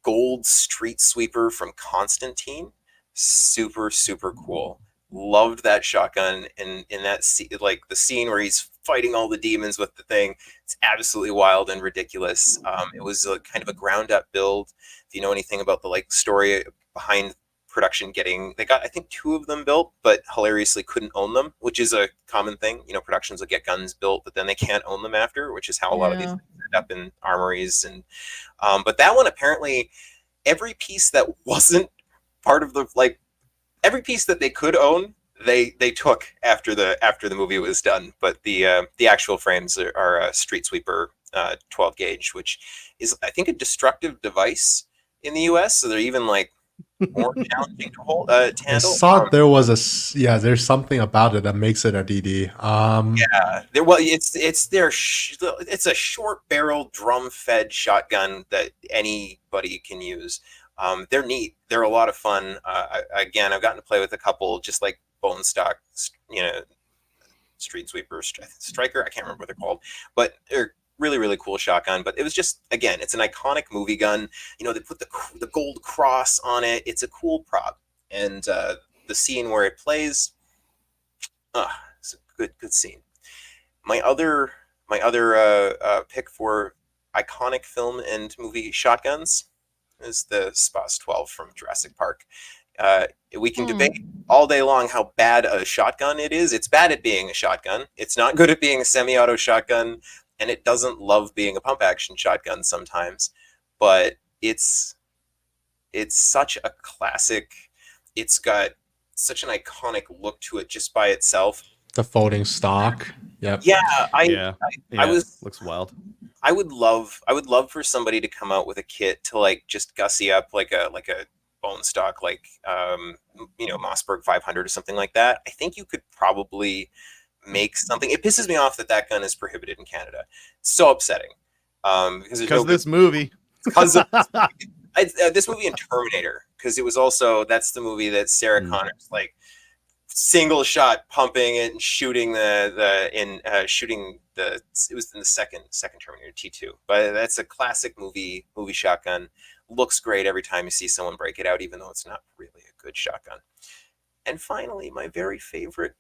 Gold Street Sweeper from Constantine. Super, super cool. Loved that shotgun, and in that the scene where he's fighting all the demons with the thing. It's absolutely wild and ridiculous. It was kind of a ground up build. If you know anything about the story behind production they got, I think, 2 of them built, but hilariously couldn't own them, which is a common thing. Productions will get guns built, but then they can't own them after, which is how a lot of these end up in armories. And but that one, apparently, every piece that wasn't part of the every piece that they could own, they took after the movie was done. But the actual frames are a Street Sweeper 12 gauge, which is, I think, a destructive device in the US. So they're even like more challenging to hold to I handle. saw there was there's something about it that makes it a DD. It's a short barrel drum fed shotgun that anybody can use. They're neat. They're a lot of fun. Again, I've gotten to play with a couple, just like bone stock, Street Sweeper, Striker. I can't remember what they're called, but they're really, really cool shotgun. But it was just, again, it's an iconic movie gun. They put the gold cross on it. It's a cool prop, and the scene where it plays, it's a good scene. My other pick for iconic film and movie shotguns is the Spas 12 from Jurassic Park. We can debate all day long how bad a shotgun it is. It's bad at being a shotgun. It's not good at being a semi-auto shotgun, and it doesn't love being a pump action shotgun sometimes. But it's such a classic. It's got such an iconic look to it just by itself. The folding stock. Yep. Yeah, I was looks wild. I would love for somebody to come out with a kit to like just gussy up like a bone stock, like Mossberg 500 or something like that. I think you could probably make something. It pisses me off that gun is prohibited in Canada. It's so upsetting. Because of this movie. Because of this movie and Terminator. Because it was also, that's the movie that Sarah Connor's like single shot pumping it and shooting it was in the second Terminator, T2. But that's a classic movie shotgun. Looks great every time you see someone break it out, even though it's not really a good shotgun. And finally, my very favorite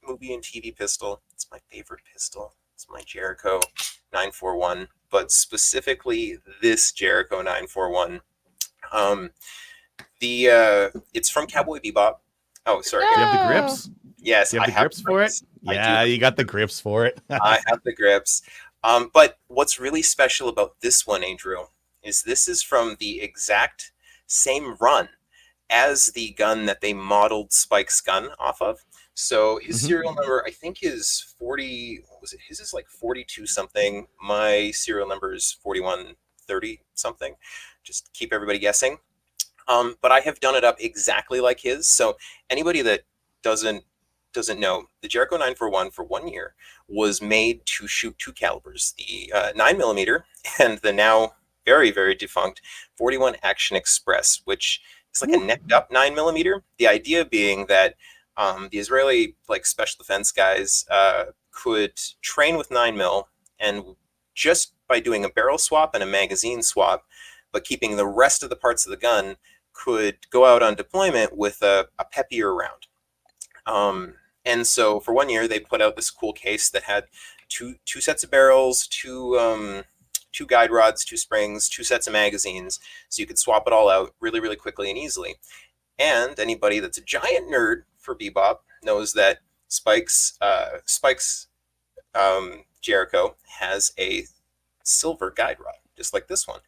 movie and TV pistol. It's my favorite pistol. It's my Jericho 941, but specifically this Jericho 941. It's from Cowboy Bebop. Oh, sorry. Do you have the grips? Yes, you have the grips for it? Yeah, you got the grips for it. I have the grips. But what's really special about this one, Adriel, is this is from the exact same run as the gun that they modeled Spike's gun off of. So his serial number, I think, is 40. What was it? His is like 42 something. My serial number is 4130 something. Just keep everybody guessing. But I have done it up exactly like his. So anybody that doesn't know, the Jericho 941 for 1 year was made to shoot two calibers, the 9mm and the now very, very defunct 41 Action Express, which is like a necked up 9mm. The idea being that the Israeli special defense guys could train with 9mm, and just by doing a barrel swap and a magazine swap, but keeping the rest of the parts of the gun, could go out on deployment with a peppier round. And so for 1 year, they put out this cool case that had two sets of barrels, two guide rods, two springs, two sets of magazines, so you could swap it all out really, really quickly and easily. And anybody that's a giant nerd for Bebop knows that Spike's Jericho has a silver guide rod, just like this one.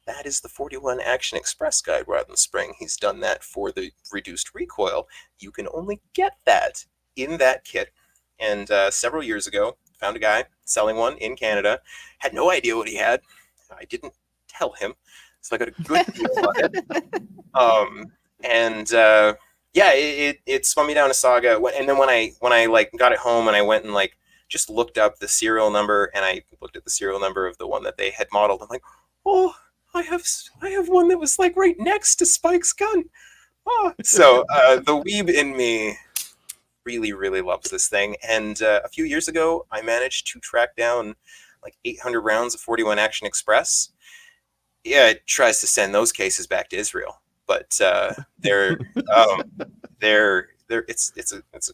That is the 41 Action Express guide rod and spring. He's done that for the reduced recoil. You can only get that in that kit. And several years ago, found a guy selling one in Canada. Had no idea what he had. I didn't tell him, so I got a good deal on it. It spun me down a saga. And then when I got it home and I went and just looked up the serial number, and I looked at the serial number of the one that they had modeled, I'm like, oh, I have one that was right next to Spike's gun. Oh. So the weeb in me really, really loves this thing. And a few years ago, I managed to track down 800 rounds of 41 Action Express. Yeah, it tries to send those cases back to Israel, but it's a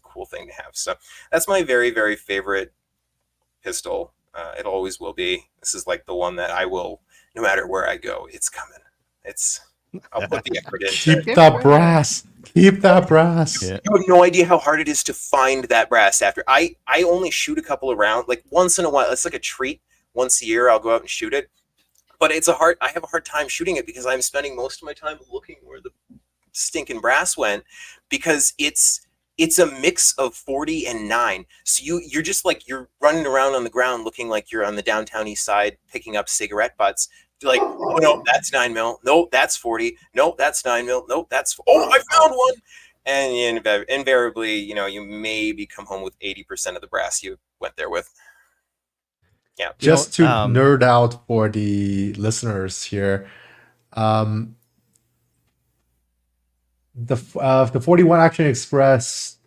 cool thing to have. So that's my very, very favorite pistol. It always will be. This is the one that I will, no matter where I go, it's coming. I'll put the effort into. Keep that brass. Keep that brass. Yeah. You have no idea how hard it is to find that brass after. I only shoot a couple of rounds, once in a while. It's like a treat. Once a year, I'll go out and shoot it. But I have a hard time shooting it because I'm spending most of my time looking where the stinking brass went, because it's it's a mix of 40 and 9. So you're just like, you're running around on the ground looking like you're on the downtown east side picking up cigarette butts. You're like, oh no, that's 9 mil. No, that's 40. No, that's 9 mil. No, that's, oh, I found one. And invariably, you maybe come home with 80% of the brass you went there with. Yeah. Just to nerd out for the listeners here, the 41 Action Express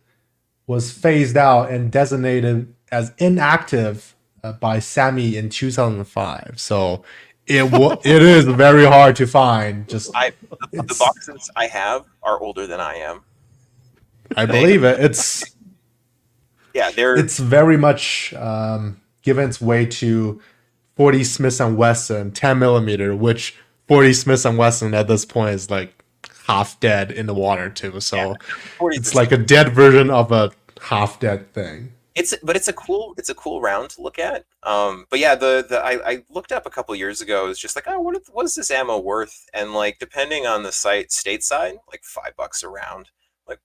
was phased out and designated as inactive by Sammy in 2005. So it is very hard to find. The boxes I have are older than I am. I believe it. It's very much given its way to 40 Smith & Wesson 10 millimeter, which 40 Smith & Wesson at this point is like half dead in the water too. So it's like a dead version of a half dead thing. It's a cool round to look at. But yeah, I looked up a couple years ago. It's just like, oh, what is this ammo worth? And like, depending on the site, stateside, like $5 a round. Like,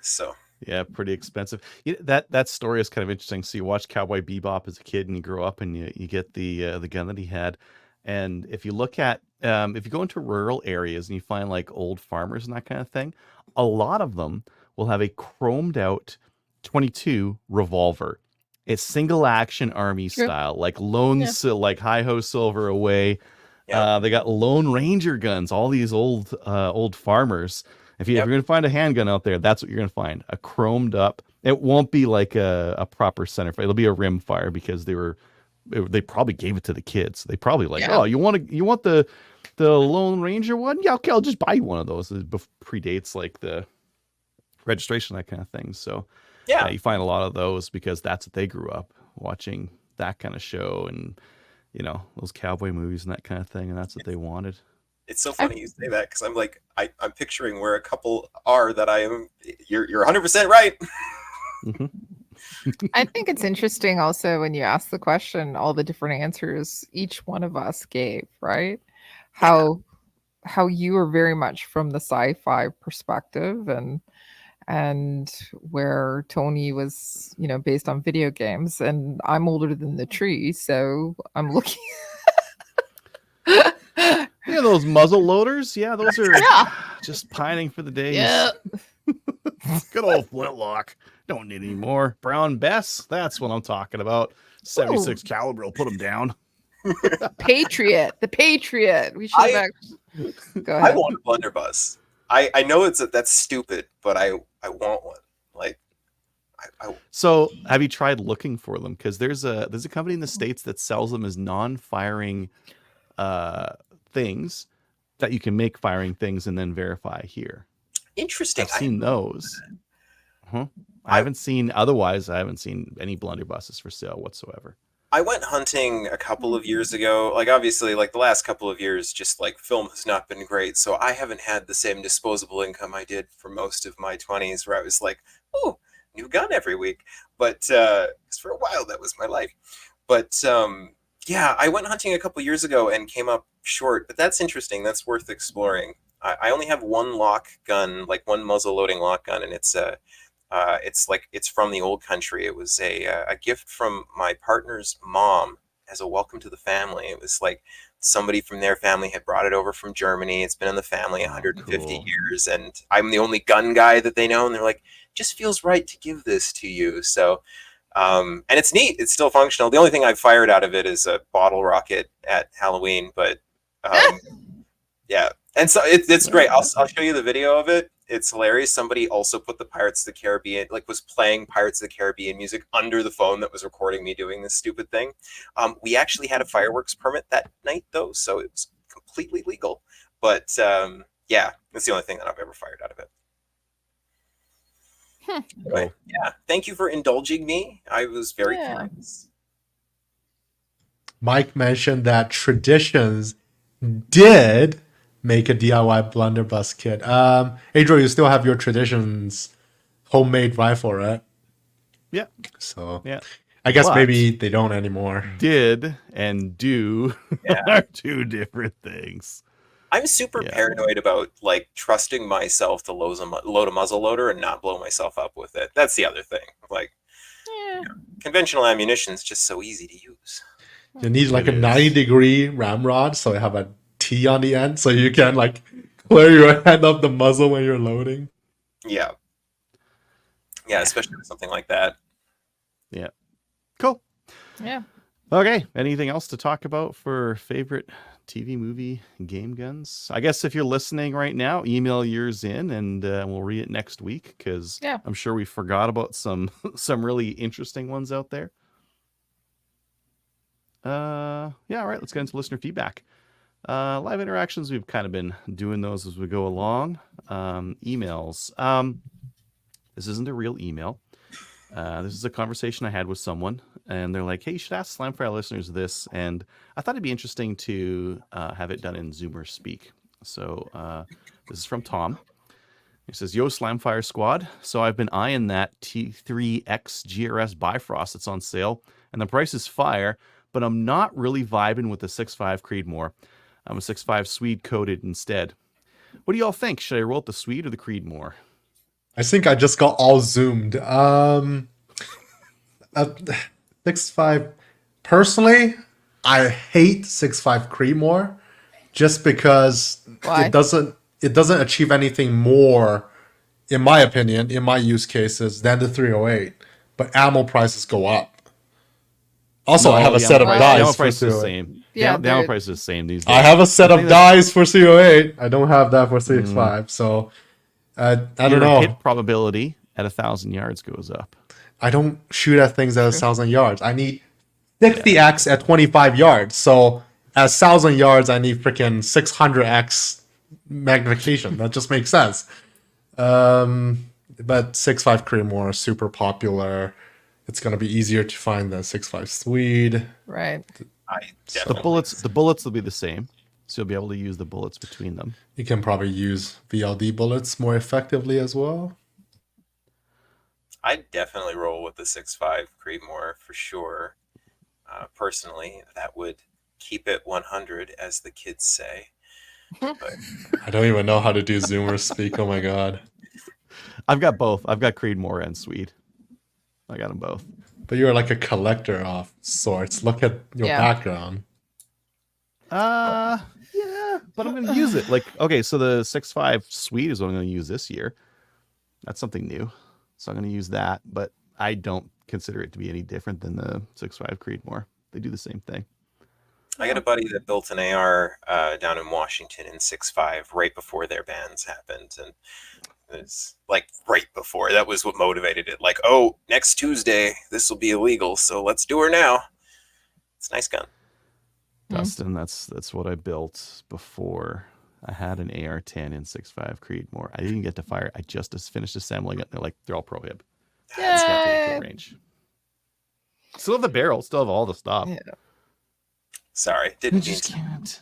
so. Yeah, pretty expensive. That story is kind of interesting. So you watch Cowboy Bebop as a kid, and you grow up, and you get the gun that he had. And if you look at if you go into rural areas and you find like old farmers and that kind of thing, a lot of them will have a chromed out 22 revolver. It's single action army style, like like hi-ho silver away. They got Lone Ranger guns. All these old farmers. If you're going to find a handgun out there, that's what you're going to find. A chromed up. It won't be like a proper center fire. It'll be a rim fire because they probably gave it to the kids. They probably oh, you want the Lone Ranger one? Yeah, okay, I'll just buy you one of those. It predates like the registration, that kind of thing. So you find a lot of those because that's what they grew up watching, that kind of show, and those cowboy movies and that kind of thing, and that's what they wanted. It's so funny you say that because I'm like, I'm picturing where a couple are that I am. You're 100% right. Mm-hmm. I think it's interesting also when you ask the question, all the different answers each one of us gave, right? How you are very much from the sci-fi perspective, and where Tony was, based on video games, and I'm older than the tree, so I'm looking. Yeah, those muzzle loaders. Yeah, those are just pining for the days. Yeah. Good old flintlock. Don't need any more. Brown Bess. That's what I'm talking about. 76 caliber. I'll put them down. Patriot. The Patriot. We should have. Go ahead. I want a blunderbuss. I know that's stupid, but I want one. Like, So have you tried looking for them? Because there's a company in the States that sells them as non-firing things that you can make firing things and then verify here. Interesting. I've seen those. I haven't seen any blunderbusses for sale whatsoever. I went hunting a couple of years ago. Like, obviously, like the last couple of years, just like film has not been great. So I haven't had the same disposable income I did for most of my 20s, where I was like, oh, new gun every week. But for a while, that was my life. But I went hunting a couple years ago and came up short. But that's interesting. That's worth exploring. I only have one lock gun, like one muzzle loading lock gun, and it's from the old country. It was a gift from my partner's mom as a welcome to the family. It was like somebody from their family had brought it over from Germany. It's been in the family 150 years, and I'm the only gun guy that they know. And they're like, just feels right to give this to you. So, and it's neat. It's still functional. The only thing I've fired out of it is a bottle rocket at Halloween, but yeah. And so it's great. I'll show you the video of it. It's hilarious. Somebody also put the Pirates of the Caribbean, was playing Pirates of the Caribbean music under the phone that was recording me doing this stupid thing. We actually had a fireworks permit that night, though, so it was completely legal. But that's the only thing that I've ever fired out of it. Anyway, thank you for indulging me. I was very curious. Mike mentioned that Traditions did make a DIY blunderbuss kit. Adriel, you still have your Traditions homemade rifle, right? Yeah. So I guess maybe they don't anymore. Did and do are two different things. I'm super Yeah. paranoid about like trusting myself to load a muzzle loader and not blow myself up with it. That's the other thing. Like Yeah. conventional ammunition is just so easy to use. You need like It a is. 90-degree ramrod, so you have a T on the end, so you can like clear your hand up the muzzle when you're loading. Yeah. Yeah, especially with something like that. Cool. Yeah. Okay. Anything else to talk about for favorite TV, movie, game guns? I guess if you're listening right now, email yours in, and we'll read it next week because Yeah. I'm sure we forgot about some really interesting ones out there. Yeah. All right. Let's get into listener feedback. Live interactions. We've kind of been doing those as we go along. Emails. This isn't a real email. This is a conversation I had with someone, and they're like, hey, you should ask Slamfire listeners this. And I thought it'd be interesting to have it done in Zoomer speak. So this is from Tom. He says, yo, Slamfire squad. So I've been eyeing that T3X GRS Bifrost that's on sale, and the price is fire, but I'm not really vibing with the 6.5 Creedmoor. I'm a 6.5 Swede coated instead. What do y'all think? Should I roll with the Swede or the Creedmoor? I think I just got all zoomed. 6.5. Personally, I hate 6.5 Creedmoor just because Why? it doesn't achieve anything more, in my opinion, in my use cases, than the 308. But ammo prices go up. Also, I have a the set of ammo price- the ammo dies for price is the 308. same. Yeah, The ammo they're- price is the same these days. I have a set The of thing that's- dies for 308. I don't have that for 6.5. So I don't Your know. hit probability at 1,000 yards goes up. I don't shoot at things at True. 1,000 yards. I need 60x at 25 yards. So at 1,000 yards, I need freaking 600x magnification. That just makes sense. But 6.5 Creedmoor is super popular. It's going to be easier to find than 6.5 Swede. Right. I The definitely bullets will be the same, so you'll be able to use the bullets between them. You can probably use VLD bullets more effectively as well. I'd definitely roll with the 6.5 Creedmoor for sure. Personally, that would keep it 100, as the kids say. But I don't even know how to do Zoomer speak. Oh my god. I've got both. I've got Creedmoor and Swede. I got them both. But you're like a collector of sorts. Look at your Yeah. background. Yeah, but I'm going to use it. Like, okay, so the 6.5 Swede is what I'm going to use this year. That's something new. So I'm going to use that, but I don't consider it to be any different than the 6.5 Creedmoor. They do the same thing. I got a buddy that built an AR down in Washington in 6.5 right before their bans happened, and it was like right before. That was what motivated it. Like, oh, next Tuesday this will be illegal, so let's do her now. It's a nice gun. Dustin, that's what I built before. I had an AR-10 in 6.5 Creedmoor. I didn't get to fire. I just finished assembling it. They're all prohib. It's got to Yay. the range. Still have the barrel. Still have all the stuff. Yeah. Sorry, You didn't mean just to. can't.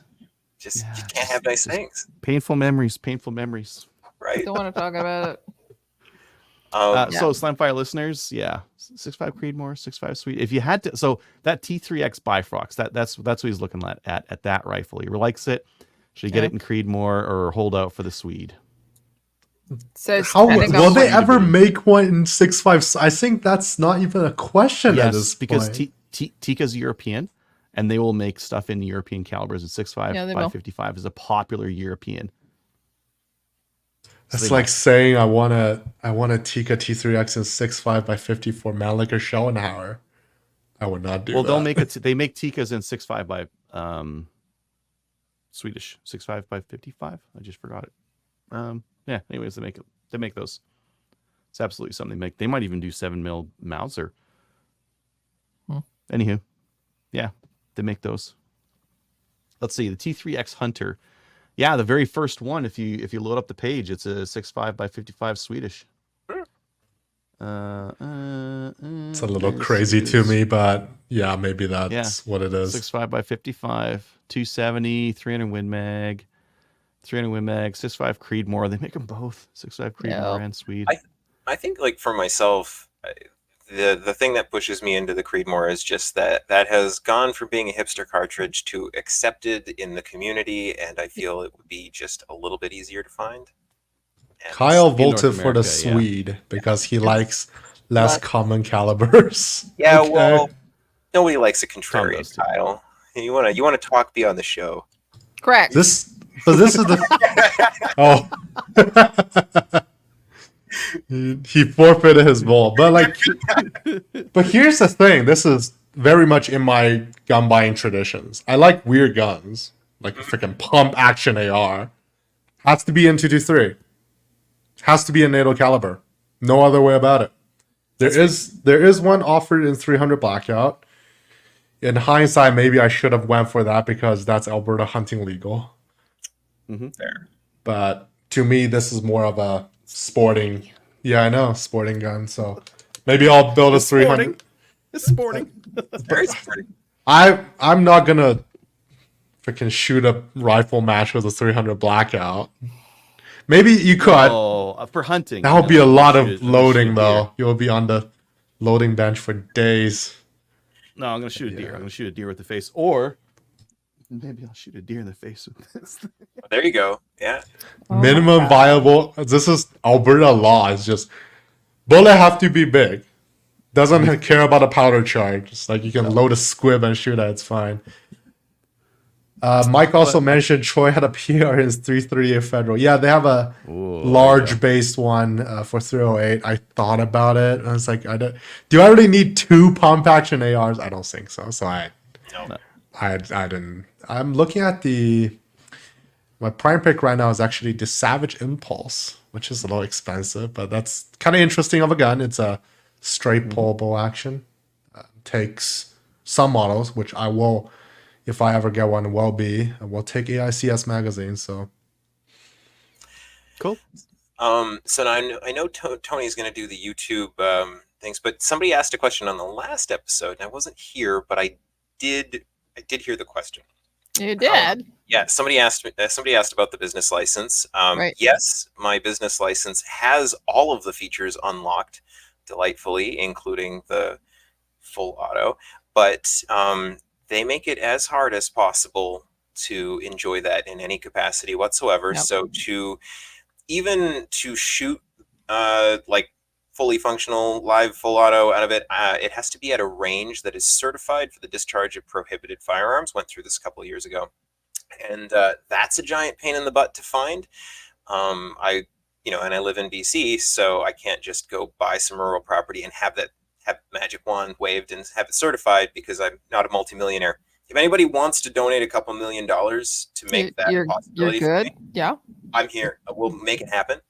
Just Yeah, you can't have nice things, Painful memories. Painful memories. right? Don't want to talk about it. Yeah. So Slamfire listeners, 6.5 Creedmoor, 6.5 Swede. If you had to, so that T3X Bifrost, that's what he's looking at that rifle. He likes it. Should he get Yeah. it in Creedmoor or hold out for the Swede? Says How depending will on they what- ever make one in 6.5? I think that's not even a question at this Yes, because point. Tikka's European, and they will make stuff in European calibers. And 6.5 Yeah, they by will. 55 is a popular European. So It's they like might. saying I want a Tikka T3X in 6.5 by 54 Mannlicher Schoenhauer. I would not do Well, that. they'll make it. They make Tikkas in 6.5 by Swedish 6.5 by 55. I just forgot it. Yeah. Anyways, they make those. It's absolutely something they make. They might even do 7mm Mauser. Anywho, yeah, they make those. Let's see the T3X Hunter. Yeah, the very first one. If you load up the page, it's a 6.5 by 55 Swedish. It's a little crazy to me, but yeah, maybe that's what it is. 6.5 by 55, 270, 300 Win Mag, 6.5 Creedmoor. They make them both 6.5 Creedmoor Yeah. and Swede. I think, like, for myself, the thing that pushes me into the Creedmoor is just that has gone from being a hipster cartridge to accepted in the community, and I feel it would be just a little bit easier to find. And Kyle in North voted for the America, yeah. Swede because he likes less less. common calibers. yeah, Okay. well, nobody likes a Tom contrarian, does too. Kyle. You want to talk beyond the show. Correct. This is the he forfeited his vote, but like, but here's the thing: this is very much in my gun buying traditions. I like weird guns, like a freaking pump action AR. Has to be in 223. Has to be a NATO caliber. No other way about it. There is one offered in 300 blackout. In hindsight, maybe I should have went for that because that's Alberta hunting legal. Fair. But to me, this is more of a sporting. Yeah, I know, sporting gun. So maybe I'll build a It's 300. sporting. It's sporting. Very sporty. I'm not gonna freaking shoot a rifle match with a 300 blackout. Maybe you could. Oh, for hunting. That would be a No, lot shoot of it. I'm gonna loading, shoot a though. deer. You'll be on the loading bench for days. No, I'm gonna shoot a deer. Yeah. I'm gonna shoot a deer with the face, or maybe I'll shoot a deer in the face with this. There you go. Yeah. Oh my Minimum God. viable. This is Alberta law. It's just bullet have to be big. Doesn't care about a powder charge. It's like you can load a squib and shoot it. It's fine. Mike also mentioned Troy had a PR in his 338 federal. Yeah, they have a Ooh, large based one for 308. I thought about it. I was like, do I really need two pump action ARs? I don't think so. So I didn't. I'm looking at my prime pick right now is actually the Savage Impulse, which is a little expensive, but that's kind of interesting of a gun. It's a straight pullable action. Takes some models, which I will, if I ever get one, will be. I will take AICS magazine. So Cool. So now I know Tony's going to do the YouTube things, but somebody asked a question on the last episode, and I wasn't here, but I did hear the question. You did. Yeah, somebody asked about the business license. Right. Yes, my business license has all of the features unlocked delightfully, including the full auto, but they make it as hard as possible to enjoy that in any capacity whatsoever. Yep. So even to shoot like fully functional live full auto out of it, it has to be at a range that is certified for the discharge of prohibited firearms. Went through this a couple of years ago, and that's a giant pain in the butt to find. And I live in BC, so I can't just go buy some rural property and have magic wand waved and have it certified because I'm not a multimillionaire. If anybody wants to donate a couple $1 million to make that You're possibility, for good. me, Yeah. I'm here. We'll make it happen.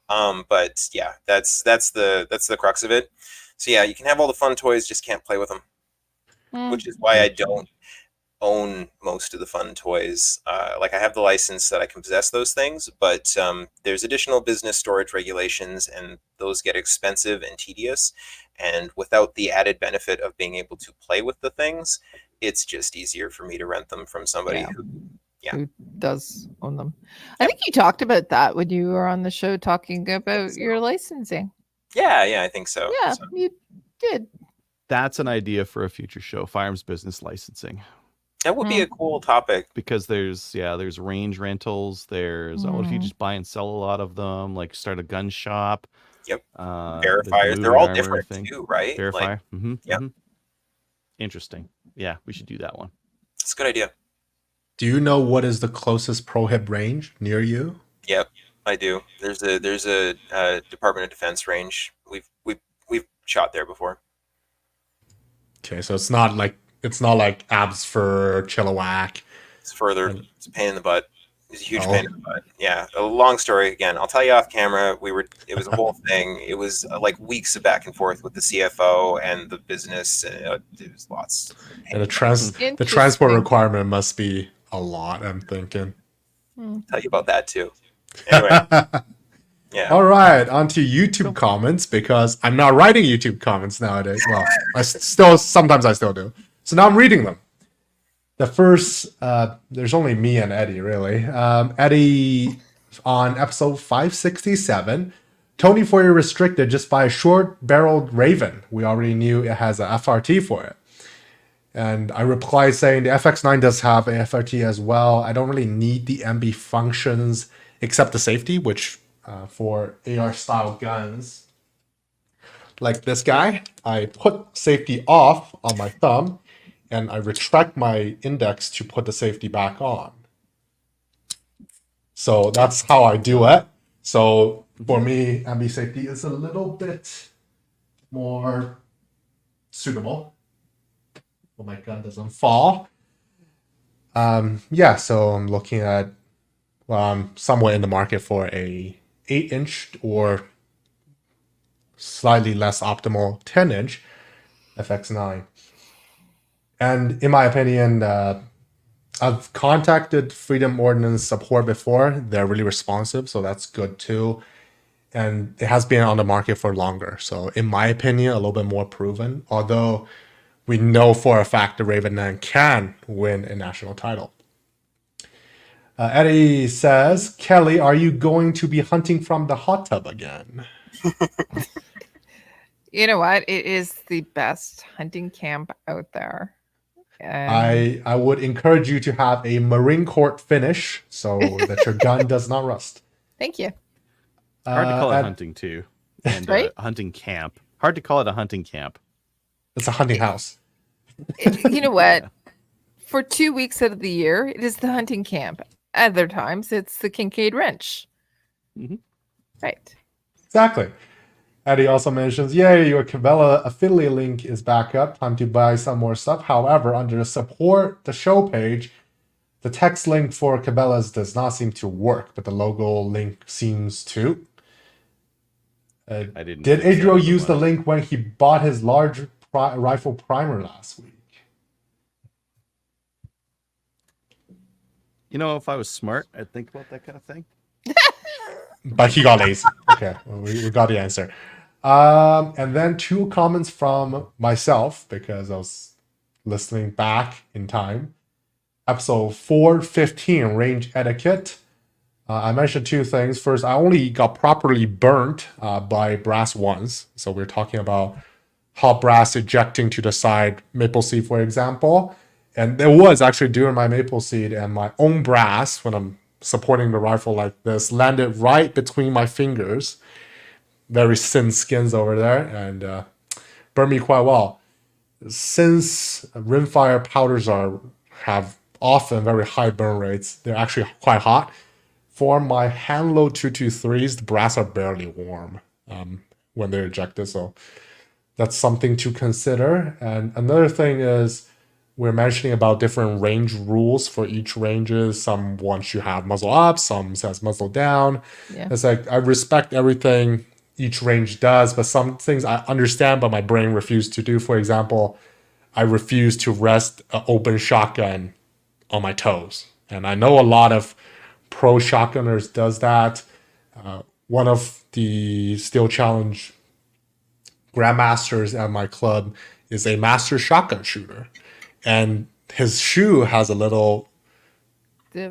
But yeah, that's the crux of it. So yeah, you can have all the fun toys, just can't play with them, which is why I don't own most of the fun toys. Like I have the license that I can possess those things, but there's additional business storage regulations, and those get expensive and tedious. And without the added benefit of being able to play with the things, it's just easier for me to rent them from somebody who does own them. I think you talked about that when you were on the show talking about your licensing. Yeah, I think so. Yeah, So, you did. That's an idea for a future show, firearms business licensing. that would be a cool topic. Because there's range rentals. There's what if you just buy and sell a lot of them, like start a gun shop. Yep. There's Verifiers, the they're all armor different thing. too, right? Verifier. Like, yep. Interesting. Yeah, we should do that one. it's a good idea. do you know what is the closest prohib range near you? Yep, I do. There's a Department of Defense range. We've shot there before. Okay, so it's not like Abbotsford or Chilliwack. It's further. It's a pain in the butt. It's a huge Oh. pain in the butt. Yeah, a long story again. I'll tell you off camera. It was a whole thing. It was like weeks of back and forth with the CFO and the business. It was lots. And the transport Interesting. requirement must be a lot, I'm thinking. Tell you about that too. Anyway, yeah. All right, on to YouTube comments, because I'm not writing YouTube comments nowadays. Well, sometimes I still do. So now I'm reading them. The first, there's only me and Eddie, really. Eddie, on episode 567, Tony Foyer restricted just by a short-barreled Raven. We already knew it has a FRT for it. And I replied saying the FX9 does have a FRT as well. I don't really need the MB functions except the safety, which for AR-style guns like this guy, I put safety off on my thumb and I retract my index to put the safety back on. So that's how I do it. So for me, MB safety is a little bit more suitable. Well, my gun doesn't fall. Yeah, so I'm looking at somewhere in the market for a 8-inch or slightly less optimal 10-inch FX9. And in my opinion, I've contacted Freedom Ordnance support before. They're really responsive, so that's good too. And it has been on the market for longer. So in my opinion, a little bit more proven, although we know for a fact the Raven 9 can win a national title. Eddie says, Kelly, are you going to be hunting from the hot tub again? You know what? It is the best hunting camp out there. And I would encourage you to have a Marine Corps finish so that your gun does not rust. thank you. Hard to call it hunting too, and Right? hunting camp. Hard to call it a hunting camp. It's a hunting house. You know what? For 2 weeks out of the year, it is the hunting camp. Other times, it's the Kincaid Wrench. Mhm. Right. Exactly. Eddie also mentions, yay, your Cabela affiliate link is back up. Time to buy some more stuff. However, under the support the show page, the text link for Cabela's does not seem to work, but the logo link seems to. I didn't. Did fix that Adriel with use the mine. link when he bought his large rifle primer last week? You know, if I was smart, I'd think about that kind of thing. But he got lazy. Okay, we got the answer. And then 2 comments from myself because I was listening back in time. Episode 415, range etiquette. I mentioned 2 things. First, I only got properly burnt by brass once. So we're talking about hot brass ejecting to the side, maple seed, for example. And there was actually during my maple seed and my own brass, when I'm supporting the rifle like this, landed right between my fingers. Very thin skins over there and burned me quite well. Since rimfire powders have often very high burn rates, they're actually quite hot. For my hand load 223s, the brass are barely warm when they're ejected, so that's something to consider. And another thing is we're mentioning about different range rules for each ranges. Some want you have muzzle up, some says muzzle down. Yeah. It's like I respect everything each range does, but some things I understand, but my brain refused to do. For example, I refuse to rest an open shotgun on my toes. And I know a lot of pro shotgunners does that. One of the Steel Challenge grandmasters at my club is a master shotgun shooter. And his shoe has a little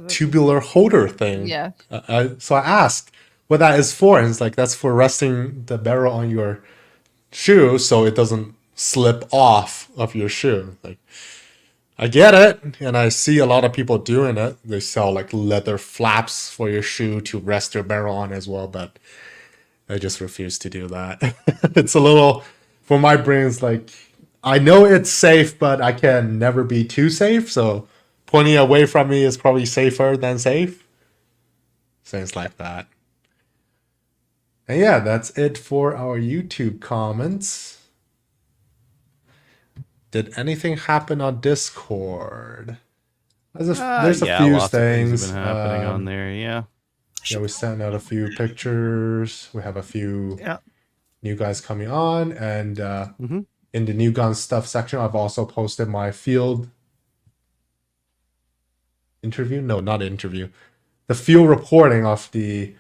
tubular holder thing. Yeah. So I asked what that is for, and it's like, that's for resting the barrel on your shoe so it doesn't slip off of your shoe. Like, I get it, and I see a lot of people doing it. They sell like leather flaps for your shoe to rest your barrel on as well, but I just refuse to do that. It's a little, for my brain, it's like, I know it's safe, but I can never be too safe, so pointing away from me is probably safer than safe. Things like that. And yeah, that's it for our YouTube comments. Did anything happen on Discord? There's a Yeah, few lots of things things. have been happening on there. Yeah. Yeah, we sent out a few pictures. We have a few Yeah. new guys coming on, and Mhm. in the new gun stuff section, I've also posted my field interview. No, not interview. The field reporting of the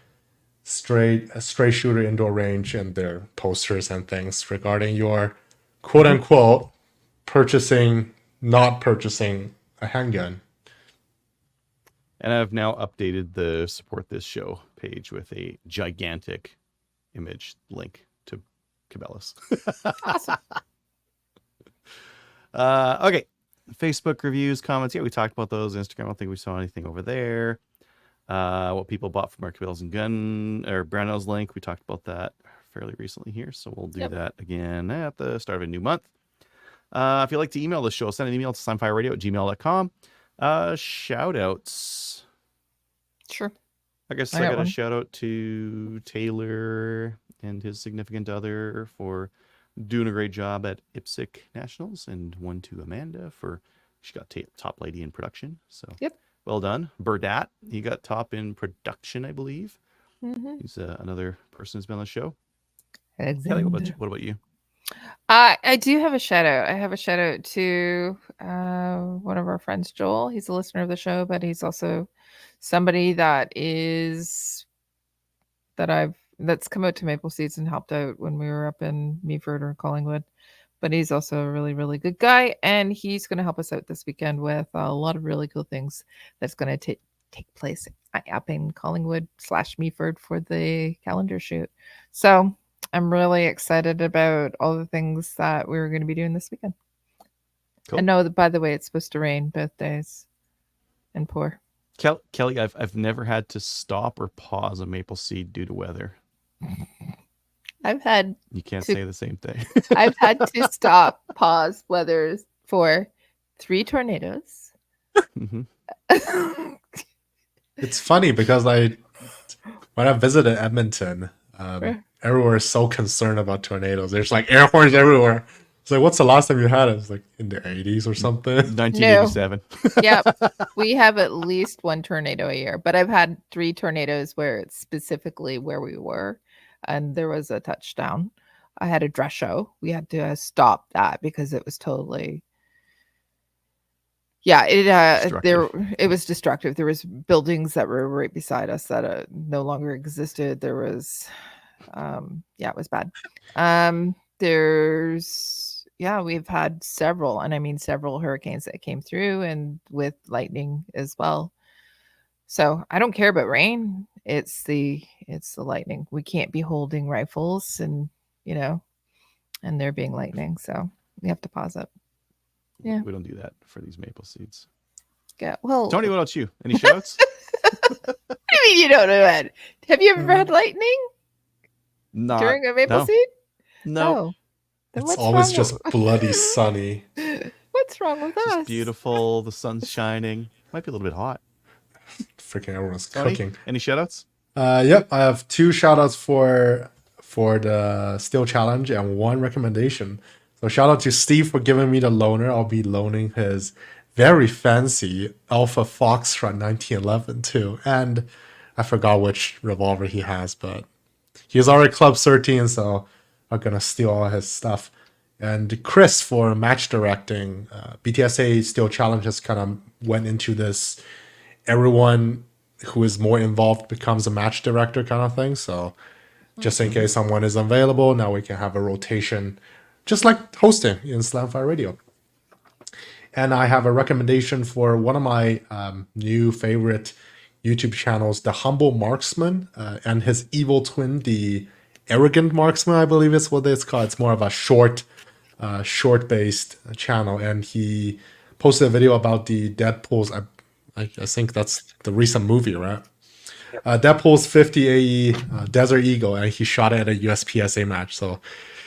stray shooter indoor range and their posters and things regarding your quote unquote not purchasing a handgun. And I've now updated the support this show page with a gigantic image link to Cabellas. Awesome. Okay. Facebook reviews, comments. Yeah, we talked about those. Instagram, I don't think we saw anything over there. What people bought from our Cabellas and Gun or Brownell's link. We talked about that fairly recently here. So we'll do that again at the start of a new month. If you'd like to email the show, send an email to slimefireradio@gmail.com. Shout outs. Sure. I guess I I got got a one. shout out to Taylor and his significant other for doing a great job at IPSC Nationals, and one to Amanda for she got top lady in production. So well done. Burdett, he got top in production, I believe. Mm-hmm. He's another person who's been on the show. Exactly. Kelly, what about you? I do have a shout out. I have a shout out to one of our friends, Joel. He's a listener of the show, but he's also somebody that's come out to Maple Seeds and helped out when we were up in Meaford or Collingwood. But he's also a really, really good guy, and he's going to help us out this weekend with a lot of really cool things that's going to take place up in Collingwood / Meaford for the calendar shoot. So I'm really excited about all the things that we're going to be doing this weekend. Cool. And no, by the way, it's supposed to rain both days and pour. Kelly, I've never had to stop or pause a maple seed due to weather. You can't say the same thing. I've had to stop, pause weathers for 3 tornadoes. Mm-hmm. It's funny because when I visited Edmonton, everywhere is so concerned about tornadoes. There's like air horns everywhere. It's like, what's the last time you had it? It's like in the 80s or something. 1987. Yeah, we have at least 1 tornado a year, but I've had 3 tornadoes where it's specifically where we were, and there was a touchdown. I had a dress show. We had to stop that because it was totally. Yeah, it was destructive. There was buildings that were right beside us that no longer existed. There was, it was bad. We've had several, and I mean several hurricanes that came through, and with lightning as well. So I don't care about rain. It's the lightning. We can't be holding rifles and there being lightning. So we have to pause it. Yeah. We don't do that for these maple seeds. Yeah. Well, Tony, what about you? Any shouts? I mean, you don't know that. Have you ever had lightning during a maple seed? No. Oh, it's always just bloody sunny. What's wrong with us? It's beautiful. The sun's shining. Might be a little bit hot. Freaking everyone's Tony, cooking. Any shout outs? Yep. I have 2 shout outs for the Steel Challenge and 1 recommendation. So shout out to Steve for giving me the loaner. I'll be loaning his very fancy Alpha Foxtrot 1911 too. And I forgot which revolver he has, but he's already Club 13, so I'm going to steal all his stuff. And Chris for match directing. BTSA Steel Challenge just kind of went into this everyone who is more involved becomes a match director kind of thing. So just in case someone is available, now we can have a rotation, just like hosting in Slamfire Radio. And I have a recommendation for one of my new favorite YouTube channels, The Humble Marksman, and his evil twin, the Arrogant Marksman, I believe is what it's called. It's more of a short-based channel, and he posted a video about the Deadpool's. I think that's the recent movie, right? Deadpool's 50 AE Desert Eagle, and he shot it at a USPSA match. So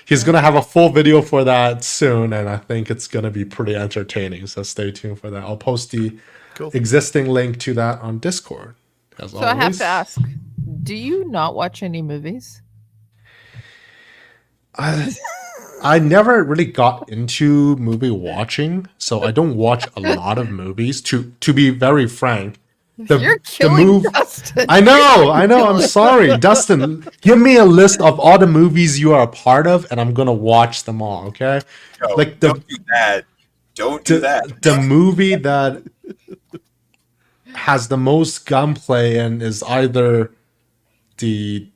he's going to have a full video for that soon, and I think it's going to be pretty entertaining. So stay tuned for that. I'll post the existing link to that on Discord. So I have to ask, do you not watch any movies? I never really got into movie watching, so I don't watch a lot of movies. To be very frank, You're killing Dustin. I know. I'm sorry, Dustin. Give me a list of all the movies you are a part of, and I'm gonna watch them all. Okay? No, don't do that. Don't do that. The movie that has the most gunplay and is either the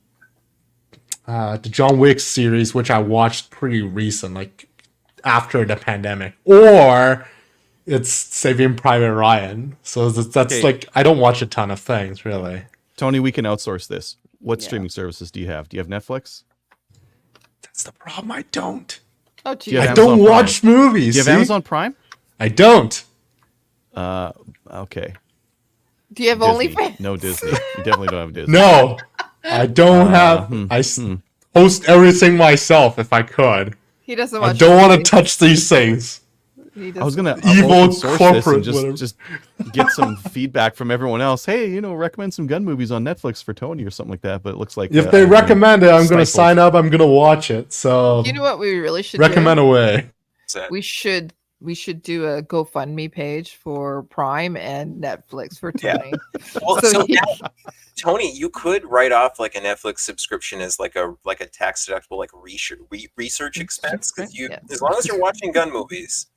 John Wick series, which I watched pretty recent, like after the pandemic, or it's Saving Private Ryan. So that's like, I don't watch a ton of things, really. Tony, we can outsource this. What Yeah. streaming services do you have? Do you have Netflix? That's the problem. I don't. Oh, Do you geez. have I don't Amazon watch movies. Do you have see? Amazon Prime? I don't. Okay. Do you have Disney. OnlyFans? No Disney. You definitely don't have Disney. No, I don't have. Host everything myself if I could. He doesn't I watch. don't want to movies. touch these things. He I was gonna doesn't. Evil open source this corporate, and whatever. just get some feedback from everyone else. Hey, recommend some gun movies on Netflix for Tony or something like that. But it looks like If they I've been recommend it, I'm going to stifled. sign up. I'm going to watch it. So You know what we really should recommend do? away. So, We should do a GoFundMe page for Prime and Netflix for Yeah. Tony. well, So so he- now, Tony, you could write off like a Netflix subscription as like a tax deductible like research expense because you Yeah. as long as you're watching gun movies,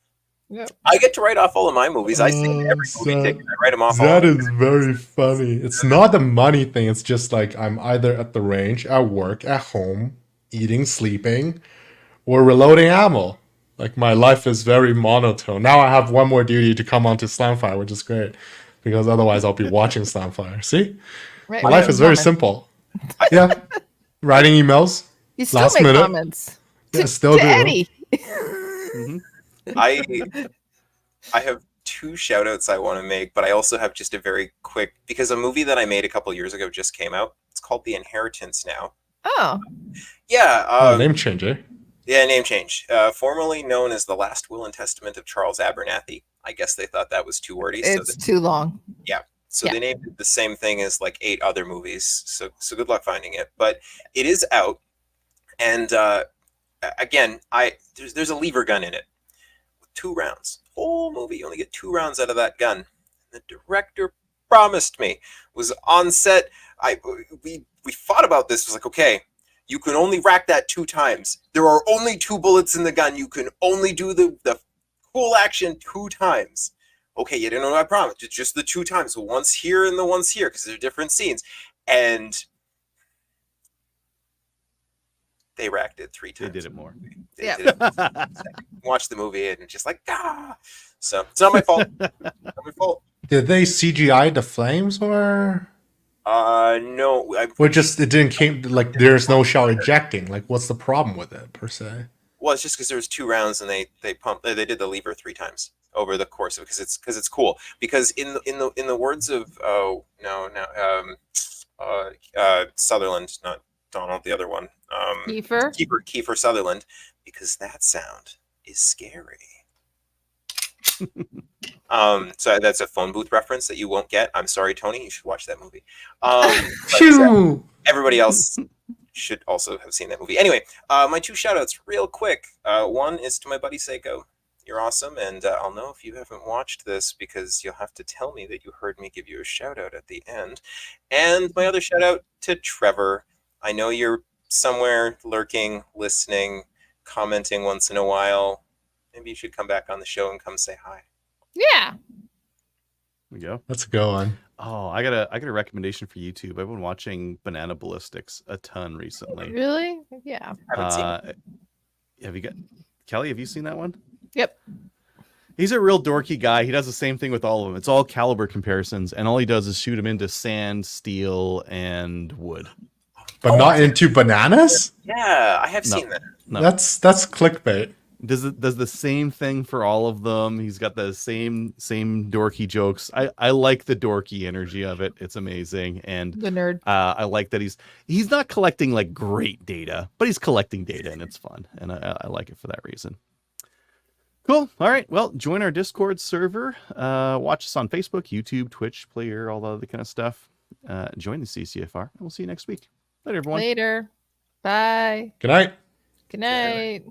Yep. I get to write off all of my movies. I save every movie that- ticket. I write them off. all That of is very funny. It's not the money thing. It's just like I'm either at the range, at work, at home, eating, sleeping, or reloading ammo. Like my life is very monotone. Now I have one more duty to come onto Slamfire, which is great because otherwise I'll be watching Slamfire. See, Right, my life is very comment. simple. Yeah, writing emails. You still Last make minute. comments. Yeah, To, still to do. Eddie. I have two shout outs I want to make, but I also have just a very quick because a movie that I made a couple years ago just came out. It's called The Inheritance now. Oh, Yeah, Name change, eh? yeah, name change. Formerly known as The Last Will and Testament of Charles Abernathy. I guess they thought that was too wordy, it's too long. yeah. Yeah. They named it the same thing as like 8 other movies. So good luck finding it. But it is out, and again, there's a lever gun in it with 2 rounds. Whole movie, you only get 2 rounds out of that gun. The director promised me was on set. We fought about this. It was like, okay, you can only rack that 2 times. There are only 2 bullets in the gun. You can only do the cool action 2 times. Okay, you didn't know what I promised. It's just the 2 times. So once here and the once here because they're different scenes. And they racked it 3 They times. did it more. They Yeah. did it. Watch the movie and just like, ah. So it's not my fault. Not my fault. Did they CGI the flames or No. it didn't came like there's no shell ejecting? Like what's the problem with it per se? Well, it's just because there was 2 rounds and they did the lever 3 times over the course of it because it's cool. Because in the words of Sutherland, not Donald, the other one, Kiefer. Kiefer Sutherland, because that sound is scary. So that's a phone booth reference that you won't get. I'm sorry, Tony. You should watch that movie. Phew. Everybody else should also have seen that movie. Anyway, my 2 shoutouts real quick. One is to my buddy Seiko. You're awesome, and I'll know if you haven't watched this because you'll have to tell me that you heard me give you a shout out at the end. And my other shout out to Trevor. I know you're somewhere lurking, listening, commenting once in a while. Maybe you should come back on the show and come say hi. Yeah. There we go. Let's go on. Oh, I got a recommendation for YouTube. I've been watching Banana Ballistics a ton recently. Really? Yeah. Haven't seen it. Have you got Kelly? Have you seen that one? Yep. He's a real dorky guy. He does the same thing with all of them. It's all caliber comparisons, and all he does is shoot them into sand, steel, and wood. But not into bananas? Yeah, I have No. seen that. No, That's clickbait. does the same thing for all of them. He's got the same dorky jokes. I like the dorky energy of it. It's amazing, and The nerd. I like that he's not collecting like great data, but he's collecting data, and it's fun, and I like it for that reason. Cool. All right. Well, join our Discord server. Watch us on Facebook, YouTube, Twitch, Player, all the other kind of stuff. Join the CCFR, and we'll see you next week. Later, everyone. Later. Bye. Good night. Good night.